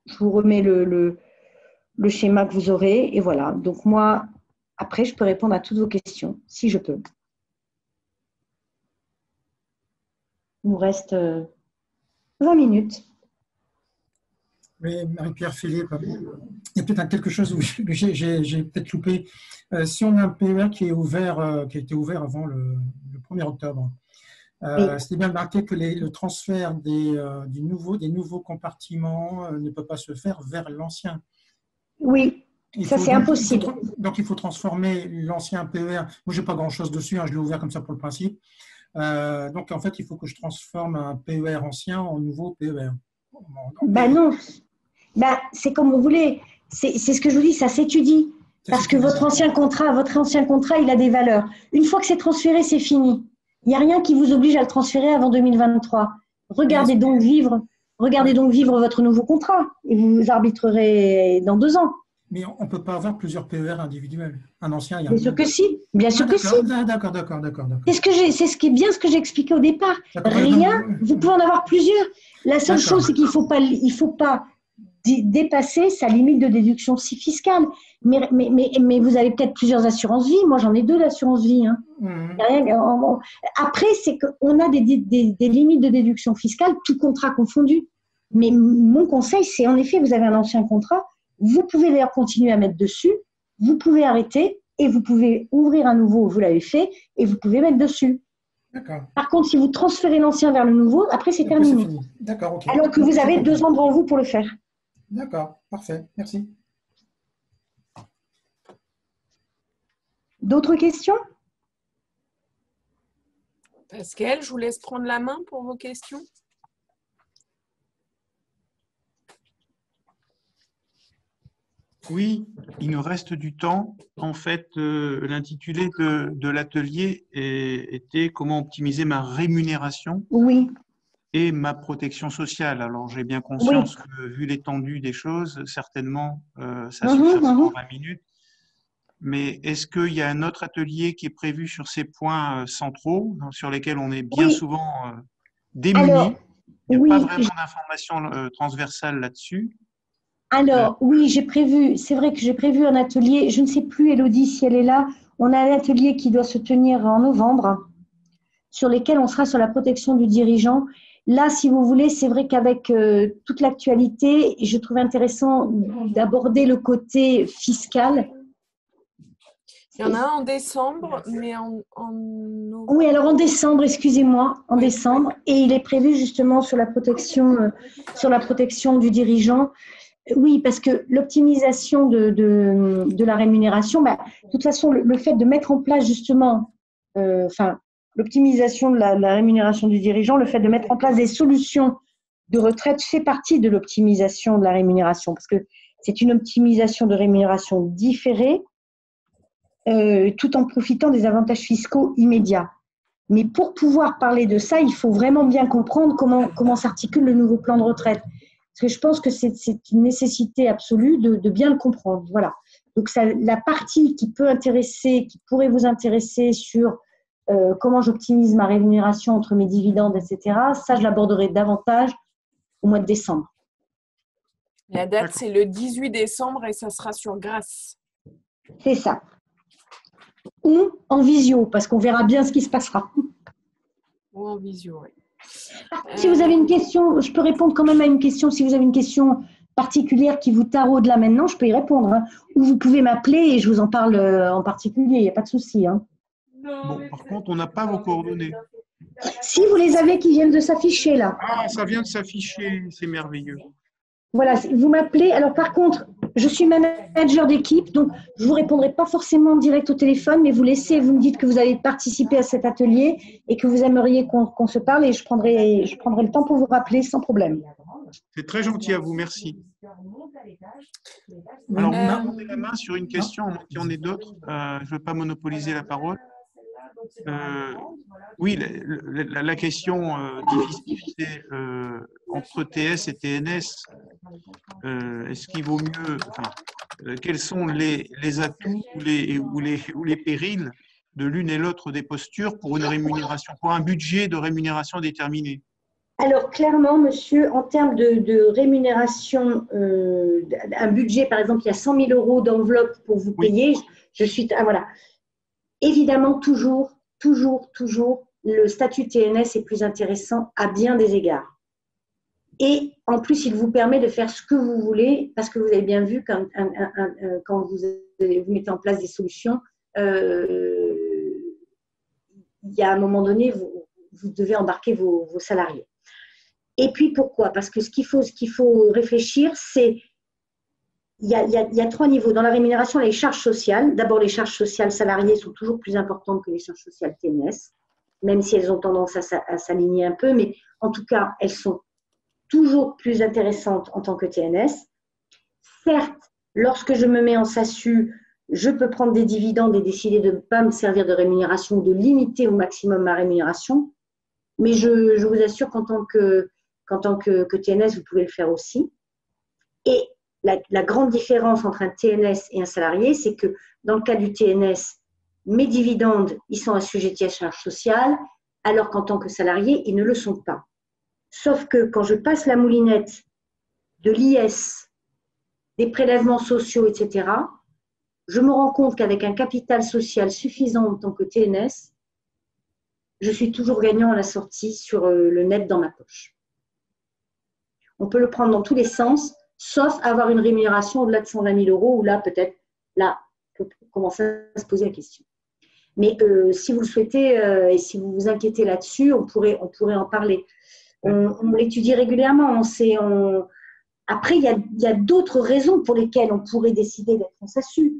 Je vous remets le schéma que vous aurez. Et voilà, donc moi, après, je peux répondre à toutes vos questions, si je peux. Il nous reste 20 minutes. Oui, Marie-Pierre Philippe, il y a peut-être quelque chose où j'ai peut-être loupé. Si on a un PER qui a été ouvert avant le 1er octobre, Oui. c'était bien marqué que le transfert des nouveaux compartiments ne peut pas se faire vers l'ancien. Oui, ça c'est impossible. Donc il faut transformer l'ancien PER. Moi, je n'ai pas grand-chose dessus, hein, je l'ai ouvert comme ça pour le principe. Donc en fait, il faut que je transforme un PER ancien en nouveau PER. Non, c'est comme vous voulez. C'est ce que je vous dis, ça s'étudie. Parce que votre ancien contrat, il a des valeurs. Une fois que c'est transféré, c'est fini. Il n'y a rien qui vous oblige à le transférer avant 2023. Regardez donc vivre votre nouveau contrat et vous arbitrerez dans 2 ans. Mais on ne peut pas avoir plusieurs PER individuels. Un ancien et un Bien sûr que si. Bien sûr que si. D'accord. C'est ce qui est bien ce que j'ai expliqué au départ. Rien, vous pouvez en avoir plusieurs. La seule chose, c'est qu'il ne faut pas dépasser sa limite de déduction fiscale. Mais vous avez peut-être plusieurs assurances vie. Moi, j'en ai 2 d'assurance vie. Hein. Après, c'est qu'on a des limites de déduction fiscale, tout contrat confondu. Mais mon conseil, c'est en effet, vous avez un ancien contrat, vous pouvez d'ailleurs continuer à mettre dessus, vous pouvez arrêter et vous pouvez ouvrir un nouveau, vous l'avez fait, et vous pouvez mettre dessus. D'accord. Par contre, si vous transférez l'ancien vers le nouveau, après c'est Après, terminé. c'est fini. D'accord, ok. Alors que vous avez 2 ans devant vous pour le faire. D'accord, parfait. Merci. D'autres questions? Pascal, je vous laisse prendre la main pour vos questions. Oui, il nous reste du temps. En fait, l'intitulé de l'atelier était comment optimiser ma rémunération Oui. et ma protection sociale. Alors, j'ai bien conscience que, vu l'étendue des choses, certainement, ça suffira pas en 20 minutes. Mais est-ce qu'il y a un autre atelier qui est prévu sur ces points centraux, sur lesquels on est bien souvent démunis? Alors, il n'y a pas vraiment d'informations transversales là-dessus. Alors, oui, j'ai prévu, c'est vrai que j'ai prévu un atelier, je ne sais plus, Élodie, si elle est là. On a un atelier qui doit se tenir en novembre, sur lequel on sera sur la protection du dirigeant. Là, si vous voulez, c'est vrai qu'avec toute l'actualité, je trouve intéressant d'aborder le côté fiscal. Il y en a un en décembre, mais en novembre. Oui, alors en décembre, excusez-moi, en décembre, et il est prévu justement sur la protection du dirigeant. Oui, parce que l'optimisation de la rémunération, de toute façon, le fait de mettre en place justement, l'optimisation de la rémunération du dirigeant, le fait de mettre en place des solutions de retraite fait partie de l'optimisation de la rémunération, parce que c'est une optimisation de rémunération différée, tout en profitant des avantages fiscaux immédiats. Mais pour pouvoir parler de ça, il faut vraiment bien comprendre comment s'articule le nouveau plan de retraite. Parce que je pense que c'est une nécessité absolue de bien le comprendre. Voilà. Donc, la partie qui pourrait vous intéresser sur comment j'optimise ma rémunération entre mes dividendes, etc., ça, je l'aborderai davantage au mois de décembre. La date, c'est le 18 décembre et ça sera sur Grasse. C'est ça. Ou en visio, parce qu'on verra bien ce qui se passera. Ou en visio, oui. Si vous avez une question, je peux répondre quand même à une question. Si vous avez une question particulière qui vous taraude là maintenant, je peux y répondre. Hein. Ou vous pouvez m'appeler et je vous en parle en particulier. Il n'y a pas de souci. Hein. Bon, par contre, on n'a pas vos coordonnées. Si vous les avez qui viennent de s'afficher là. Ah, ça vient de s'afficher. C'est merveilleux. Voilà, vous m'appelez. Alors par contre, je suis manager d'équipe, donc je ne vous répondrai pas forcément en direct au téléphone, mais vous me dites que vous avez participé à cet atelier et que vous aimeriez qu'on se parle et je prendrai le temps pour vous rappeler sans problème. C'est très gentil à vous, merci. Alors, vous m'avez la main sur une question, qui en est d'autres. Je ne veux pas monopoliser la parole. Oui, la question difficile, c'est entre TS et TNS, est-ce qu'il vaut mieux, quels sont les atouts ou les périls de l'une et l'autre des postures pour une rémunération, pour un budget de rémunération déterminé? Alors, clairement, monsieur, en termes de rémunération, un budget, par exemple, il y a 100 000 € d'enveloppe pour vous payer, voilà. Évidemment, toujours, le statut TNS est plus intéressant à bien des égards. Et en plus, il vous permet de faire ce que vous voulez, parce que vous avez bien vu quand vous mettez en place des solutions, il y a un moment donné, vous devez embarquer vos salariés. Et puis pourquoi? Parce que ce qu'il faut réfléchir, c'est il y a 3 niveaux. Dans la rémunération, les charges sociales. D'abord, les charges sociales salariées sont toujours plus importantes que les charges sociales TNS, même si elles ont tendance à s'aligner un peu, mais en tout cas, elles sont toujours plus intéressantes en tant que TNS. Certes, lorsque je me mets en SASU, je peux prendre des dividendes et décider de ne pas me servir de rémunération, de limiter au maximum ma rémunération, mais je vous assure qu'en tant que TNS, vous pouvez le faire aussi. Et la grande différence entre un TNS et un salarié, c'est que dans le cas du TNS, mes dividendes, ils sont assujettis à charges sociales, alors qu'en tant que salarié, ils ne le sont pas. Sauf que quand je passe la moulinette de l'IS, des prélèvements sociaux, etc., je me rends compte qu'avec un capital social suffisant en tant que TNS, je suis toujours gagnant à la sortie sur le net dans ma poche. On peut le prendre dans tous les sens, sauf avoir une rémunération au-delà de 120 000 €, où là, peut-être, là, faut commencer à se poser la question. Mais si vous le souhaitez et si vous vous inquiétez là-dessus, on pourrait en parler. On l'étudie régulièrement. Après, il y a d'autres raisons pour lesquelles on pourrait décider d'être en SASU.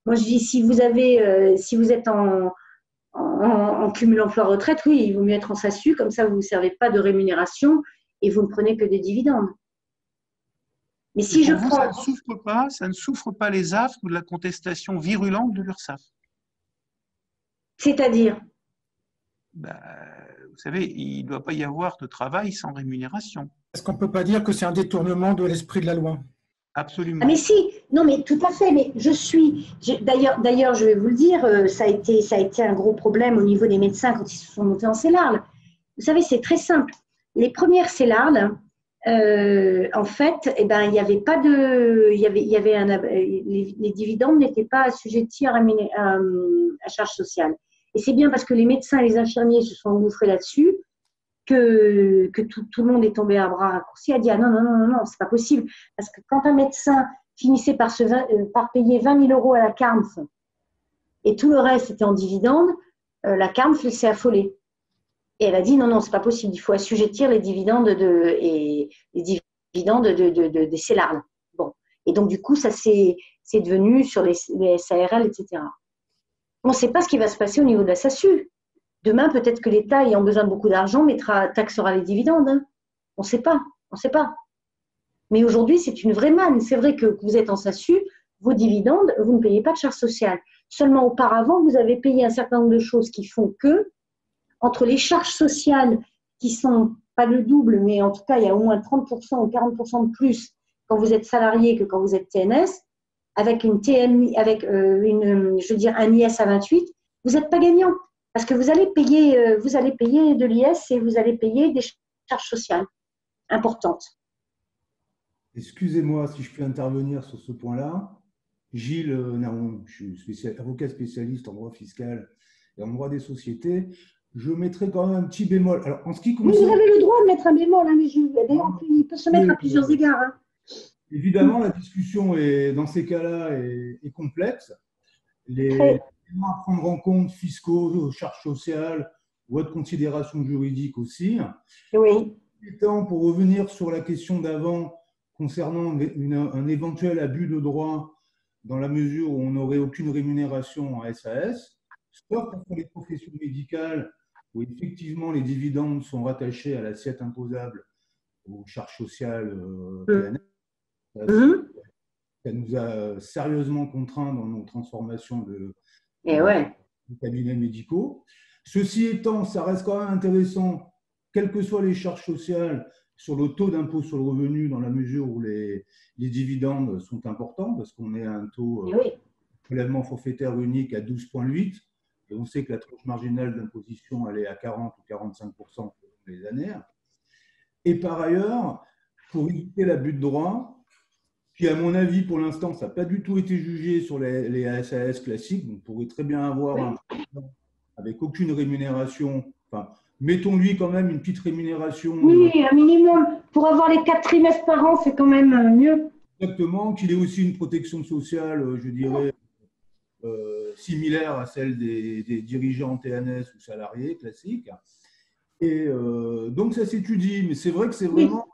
Moi, je dis, si vous êtes en cumul emploi-retraite, oui, il vaut mieux être en SASU, comme ça, vous ne servez pas de rémunération et vous ne prenez que des dividendes. Mais si pour vous, ça ne souffre pas les affres ou de la contestation virulente de l'URSSAF? C'est-à-dire? Vous savez, il ne doit pas y avoir de travail sans rémunération. Est-ce qu'on ne peut pas dire que c'est un détournement de l'esprit de la loi? Absolument. Ah mais si, non mais tout à fait, mais d'ailleurs, je vais vous le dire, ça a été un gros problème au niveau des médecins quand ils se sont montés en CELARL. Vous savez, c'est très simple. Les premières CELARL, en fait, il n'y avait pas de, les dividendes n'étaient pas assujettis à charge sociale. Et c'est bien parce que les médecins et les infirmiers se sont engouffrés là-dessus que tout le monde est tombé à bras raccourcis, a dit ah non, c'est pas possible. Parce que quand un médecin finissait par payer 20 000 € à la CARMF et tout le reste était en dividende, la CARMF s'est affolée. Et elle a dit non, c'est pas possible, il faut assujettir les dividendes des CELARL. Bon. Et donc, du coup, ça c'est devenu sur les SARL, etc. On ne sait pas ce qui va se passer au niveau de la SASU. Demain, peut-être que l'État, ayant besoin de beaucoup d'argent, taxera les dividendes. Hein. On ne sait pas. Mais aujourd'hui, c'est une vraie manne. C'est vrai que vous êtes en SASU, vos dividendes, vous ne payez pas de charges sociales. Seulement, auparavant, vous avez payé un certain nombre de choses qui font que, entre les charges sociales qui sont pas le double, mais en tout cas, il y a au moins 30% ou 40% de plus quand vous êtes salarié que quand vous êtes TNS, avec une TMI, avec un IS à 28, vous n'êtes pas gagnant. Parce que vous allez payer de l'IS et vous allez payer des charges sociales importantes. Excusez-moi si je peux intervenir sur ce point-là. Gilles Naron, je suis avocat spécialiste en droit fiscal et en droit des sociétés. Je mettrai quand même un petit bémol. Alors, en ce qui concerne... Oui, vous avez le droit de mettre un bémol, hein, mais d'ailleurs, il peut se mettre à plusieurs égards. Hein. Évidemment, la discussion dans ces cas-là est complexe. Les éléments à prendre en compte, fiscaux, charges sociales ou autres considérations juridiques aussi. Oui. Pour revenir sur la question d'avant concernant un éventuel abus de droit dans la mesure où on n'aurait aucune rémunération en SAS, sauf pour les professions médicales où effectivement les dividendes sont rattachés à l'assiette imposable aux charges sociales PNL. Ça nous a sérieusement contraints dans nos transformations de cabinets médicaux. Ceci étant, ça reste quand même intéressant, quelles que soient les charges sociales, sur le taux d'impôt sur le revenu, dans la mesure où les dividendes sont importants, parce qu'on est à un taux prélèvement forfaitaire unique à 12,8, et on sait que la tranche marginale d'imposition, elle est à 40 ou 45% pour les années. Et par ailleurs, pour éviter l'abus de droit, qui, à mon avis, pour l'instant, ça n'a pas du tout été jugé sur les SAS classiques. On pourrait très bien avoir un président avec aucune rémunération. Enfin, mettons-lui quand même une petite rémunération. Oui, un minimum. Pour avoir les 4 trimestres par an, c'est quand même mieux. Exactement. Qu'il ait aussi une protection sociale, je dirais, similaire à celle des dirigeants TNS ou salariés classiques. Et donc, ça s'étudie. Mais c'est vrai que c'est vraiment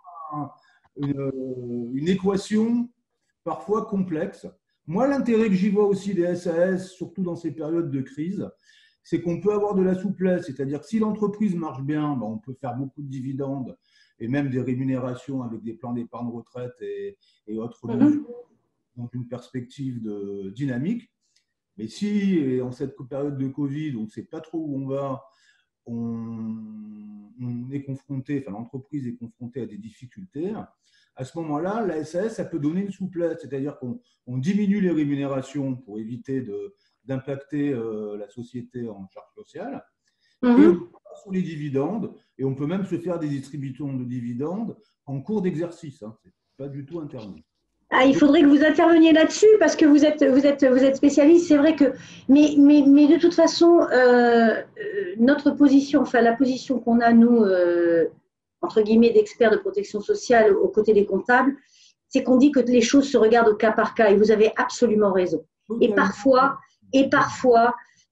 une équation parfois complexe. Moi, l'intérêt que j'y vois aussi des SAS, surtout dans ces périodes de crise, c'est qu'on peut avoir de la souplesse. C'est-à-dire que si l'entreprise marche bien, on peut faire beaucoup de dividendes et même des rémunérations avec des plans d'épargne retraite et autres mesures dans une perspective de dynamique. Mais si, en cette période de Covid, on ne sait pas trop où on va, on est confronté, enfin l'entreprise est confrontée à des difficultés, à ce moment-là, la SAS, ça peut donner une souplesse, c'est-à-dire qu'on diminue les rémunérations pour éviter d'impacter la société en charge sociale, et on passe sur les dividendes, et on peut même se faire des distributions de dividendes en cours d'exercice, hein, c'est pas du tout interdit. Ah, il faudrait que vous interveniez là-dessus parce que vous êtes spécialiste. C'est vrai que, mais de toute façon, notre position, enfin la position qu'on a nous, entre guillemets, d'experts de protection sociale aux côtés des comptables, c'est qu'on dit que les choses se regardent au cas par cas. Et vous avez absolument raison. Et parfois,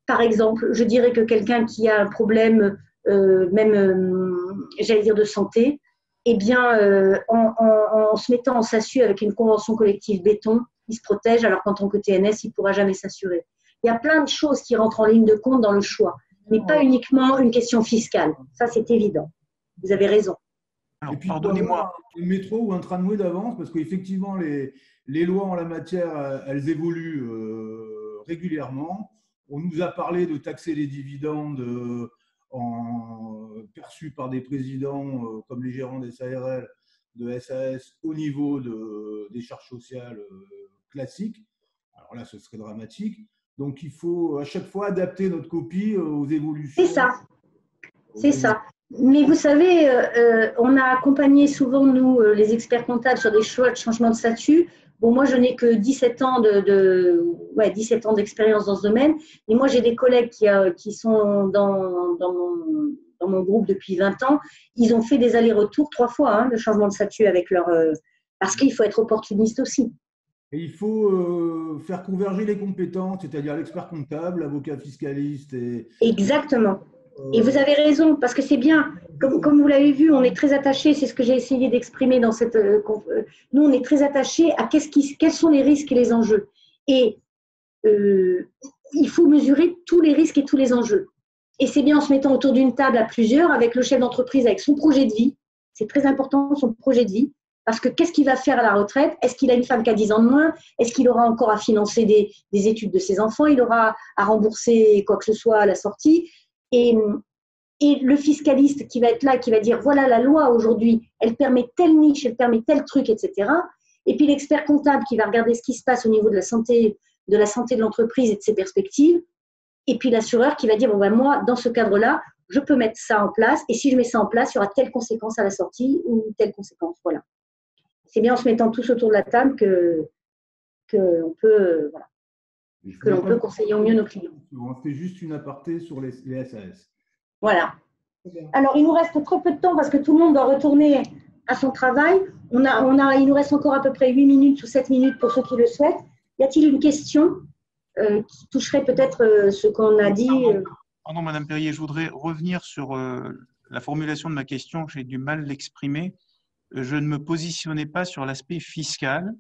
par exemple, je dirais que quelqu'un qui a un problème, j'allais dire de santé, eh bien, en se mettant en SASU avec une convention collective béton, il se protège, alors qu'en tant que TNS, il ne pourra jamais s'assurer. Il y a plein de choses qui rentrent en ligne de compte dans le choix, mais pas uniquement une question fiscale. Ça, c'est évident. Vous avez raison. Alors, et puis, pardonnez-moi, un métro ou un tramway d'avance, parce qu'effectivement, les lois en la matière, elles évoluent régulièrement. On nous a parlé de taxer les dividendes perçus par des présidents comme les gérants des SARL, de SAS, au niveau des charges sociales classiques. Alors là, ce serait dramatique. Donc, il faut à chaque fois adapter notre copie aux évolutions. C'est ça. C'est ça. Mais vous savez, on a accompagné souvent, nous, les experts comptables, sur des choix de changement de statut. Bon, moi, je n'ai que 17 ans 17 ans d'expérience dans ce domaine. Et moi, j'ai des collègues qui sont dans mon groupe depuis 20 ans. Ils ont fait des allers-retours 3 fois, de changement de statut avec leur… parce qu'il faut être opportuniste aussi. Et il faut faire converger les compétences, c'est-à-dire l'expert comptable, l'avocat fiscaliste. Exactement. Et vous avez raison, parce que c'est bien, comme vous l'avez vu, on est très attaché, c'est ce que j'ai essayé d'exprimer dans cette… nous, on est très attaché à quels sont les risques et les enjeux. Et il faut mesurer tous les risques et tous les enjeux. Et c'est bien en se mettant autour d'une table à plusieurs, avec le chef d'entreprise, avec son projet de vie. C'est très important, son projet de vie. Parce que qu'est-ce qu'il va faire à la retraite? Est-ce qu'il a une femme qui a 10 ans de moins? Est-ce qu'il aura encore à financer des études de ses enfants? Il aura à rembourser quoi que ce soit à la sortie? Et le fiscaliste qui va être là, qui va dire, voilà, la loi aujourd'hui, elle permet telle niche, elle permet tel truc, etc. Et puis l'expert comptable qui va regarder ce qui se passe au niveau de la santé de l'entreprise et de ses perspectives. Et puis l'assureur qui va dire, bon ben moi, dans ce cadre-là, je peux mettre ça en place. Et si je mets ça en place, il y aura telle conséquence à la sortie ou telle conséquence. Voilà. C'est bien en se mettant tous autour de la table qu'on peut, que l'on peut conseiller au mieux nos clients. On fait juste une aparté sur les SAS. Voilà. Alors, il nous reste très peu de temps parce que tout le monde doit retourner à son travail. Il nous reste encore à peu près 8 minutes ou 7 minutes pour ceux qui le souhaitent. Y a-t-il une question qui toucherait peut-être ce qu'on a dit Pardon, Madame Perrier, je voudrais revenir sur la formulation de ma question. J'ai du mal à l'exprimer. Je ne me positionnais pas sur l'aspect fiscal,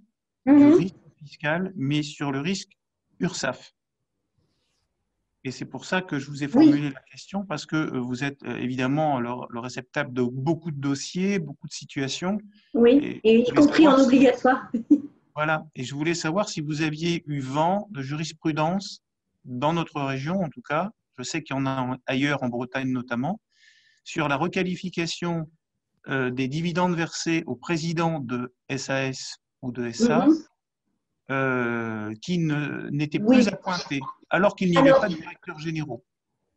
du risque fiscal, mais sur le risque URSSAF. Et c'est pour ça que je vous ai formulé la question, parce que vous êtes évidemment le réceptacle de beaucoup de dossiers, beaucoup de situations. Oui, et y compris en obligatoire. Voilà, et je voulais savoir si vous aviez eu vent de jurisprudence dans notre région, en tout cas, je sais qu'il y en a ailleurs, en Bretagne notamment, sur la requalification des dividendes versés au président de SAS ou de SA qui n'étaient plus appointés, alors qu'il n'y avait pas de directeurs généraux.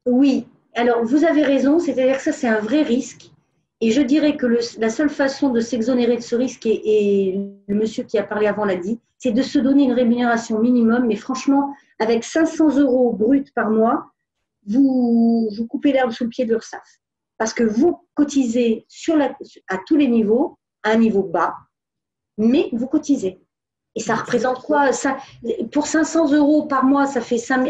Oui, alors vous avez raison, c'est-à-dire que ça c'est un vrai risque. Et je dirais que la seule façon de s'exonérer de ce risque, et le monsieur qui a parlé avant l'a dit, c'est de se donner une rémunération minimum. Mais franchement, avec 500 € bruts par mois, vous coupez l'herbe sous le pied de l'URSSAF. Parce que vous cotisez à tous les niveaux, à un niveau bas, mais vous cotisez. Et ça représente quoi ça, pour 500 € par mois, ça fait 6 000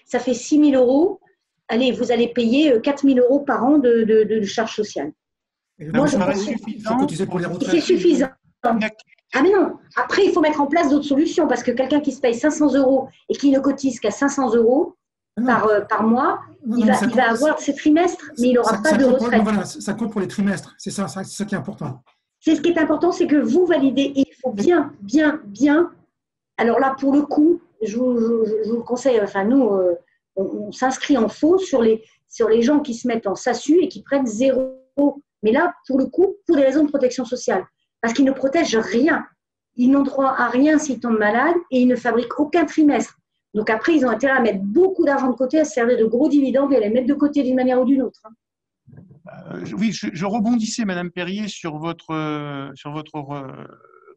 €. Allez, vous allez payer 4 000 € par an de charges sociales. Moi, je pense que c'est suffisant. Ah mais non, après, il faut mettre en place d'autres solutions parce que quelqu'un qui se paye 500 € et qui ne cotise qu'à 500 € par mois, il va avoir ses trimestres, mais il n'aura pas de retraite. Voilà, ça compte pour les trimestres, c'est ça qui est important. C'est ce qui est important, c'est que vous validez et il faut bien. Alors là, pour le coup, je vous conseille, enfin nous, on s'inscrit en faux sur les gens qui se mettent en SASU et qui prennent 0. Mais là, pour le coup, pour des raisons de protection sociale, parce qu'ils ne protègent rien. Ils n'ont droit à rien s'ils tombent malades et ils ne fabriquent aucun trimestre. Donc après, ils ont intérêt à mettre beaucoup d'argent de côté, à se servir de gros dividendes et à les mettre de côté d'une manière ou d'une autre. Oui, je rebondissais, Madame Perrier, sur votre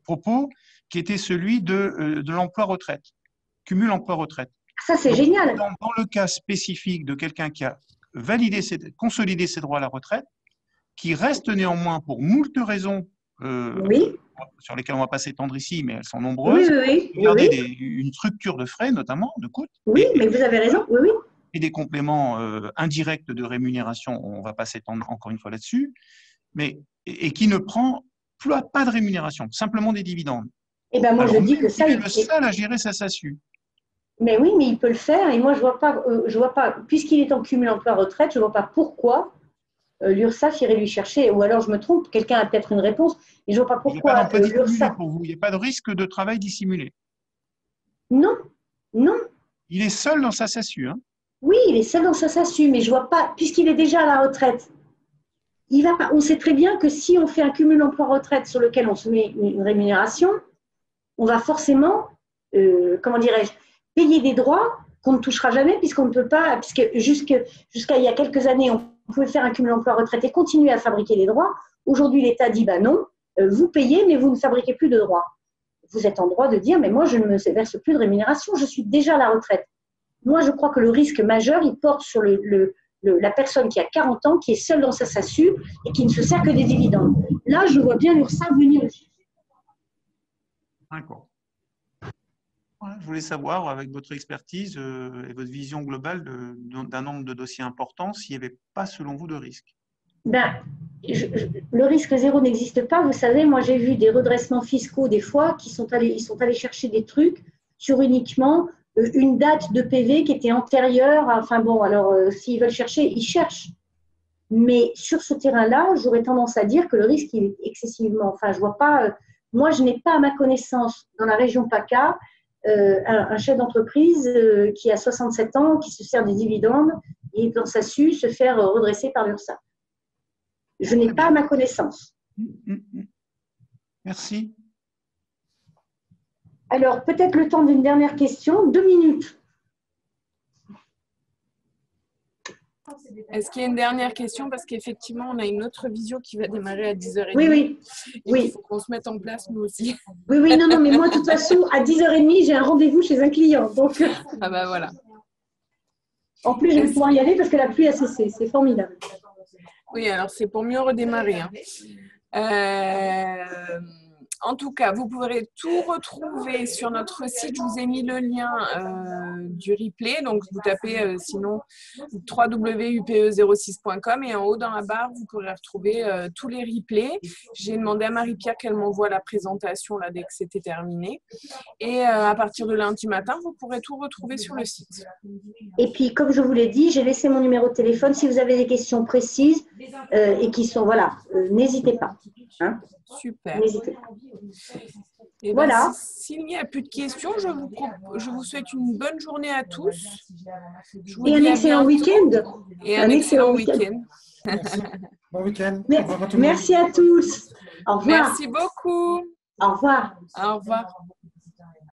propos, qui était celui de l'emploi-retraite, cumul emploi-retraite. Ça, c'est génial. Dans le cas spécifique de quelqu'un qui a consolidé ses droits à la retraite, qui reste néanmoins pour moult raisons sur lesquelles on ne va pas s'étendre ici, mais elles sont nombreuses. Oui. Une structure de frais, notamment, de coûts. Oui, mais vous avez raison, oui. Et des compléments indirects de rémunération, on ne va pas s'étendre encore une fois là-dessus, et qui ne prend pas de rémunération, simplement des dividendes. Eh bien, moi, je dis que ça… Il est le seul à gérer sa SASU. Mais oui, mais il peut le faire. Et moi, je vois pas puisqu'il est en cumul emploi-retraite, je ne vois pas pourquoi l'URSSAF irait lui chercher. Ou alors, je me trompe, quelqu'un a peut-être une réponse. Et je ne vois pas pourquoi l'URSSAF… pour vous. Il n'y a pas de risque de travail dissimulé. Non, non. Il est seul dans sa SASU. Hein. Oui, il est seul dans sa SASU, mais je ne vois pas, puisqu'il est déjà à la retraite, il va pas. On sait très bien que si on fait un cumul emploi-retraite sur lequel on se met une rémunération, on va forcément, comment dirais-je, payer des droits qu'on ne touchera jamais puisqu'on ne peut pas, puisque jusqu'à il y a quelques années, on pouvait faire un cumul emploi-retraite et continuer à fabriquer des droits. Aujourd'hui, l'État dit, non, vous payez, mais vous ne fabriquez plus de droits. Vous êtes en droit de dire, mais moi, je ne me verse plus de rémunération, je suis déjà à la retraite. Moi, je crois que le risque majeur, il porte sur la personne qui a 40 ans, qui est seule dans sa SASU et qui ne se sert que des dividendes. Là, je vois bien l'URSSAF venir le chercher. D'accord. Voilà, je voulais savoir, avec votre expertise et votre vision globale d'un nombre de dossiers importants, s'il n'y avait pas, selon vous, de risque. Le risque zéro n'existe pas. Vous savez, moi, j'ai vu des redressements fiscaux des fois ils sont allés chercher des trucs sur uniquement une date de PV qui était antérieure. Enfin bon, alors s'ils veulent chercher, ils cherchent. Mais sur ce terrain-là, j'aurais tendance à dire que le risque il est excessivement… Enfin, je vois pas… moi, je n'ai pas à ma connaissance dans la région PACA un chef d'entreprise qui a 67 ans, qui se sert des dividendes et dans sa SASU se faire redresser par l'URSSAF. Je n'ai pas à ma connaissance. Merci. Alors, peut-être le temps d'une dernière question. 2 minutes. Est-ce qu'il y a une dernière question? Parce qu'effectivement, on a une autre visio qui va démarrer à 10h30. Oui. Il faut qu'on se mette en place, nous aussi. Oui, non, mais moi, de toute façon, à 10h30, j'ai un rendez-vous chez un client. Donc… Ah bah voilà. En plus, je vais pouvoir y aller parce que la pluie a cessé. C'est formidable. Oui, alors c'est pour mieux redémarrer. En tout cas, vous pourrez tout retrouver sur notre site. Je vous ai mis le lien du replay. Donc, vous tapez sinon www.upe06.com et en haut dans la barre, vous pourrez retrouver tous les replays. J'ai demandé à Marie-Pierre qu'elle m'envoie la présentation là, dès que c'était terminé. Et à partir de lundi matin, vous pourrez tout retrouver sur le site. Et puis, comme je vous l'ai dit, j'ai laissé mon numéro de téléphone. Si vous avez des questions précises et qui sont… Voilà, n'hésitez pas. Hein. Super. N'hésitez pas. Et voilà. S'il n'y a plus de questions, je vous souhaite une bonne journée à tous. Et un excellent week-end. Et un excellent week-end. Bon week-end. Merci à tous. Au revoir. Merci beaucoup. Au revoir. Au revoir.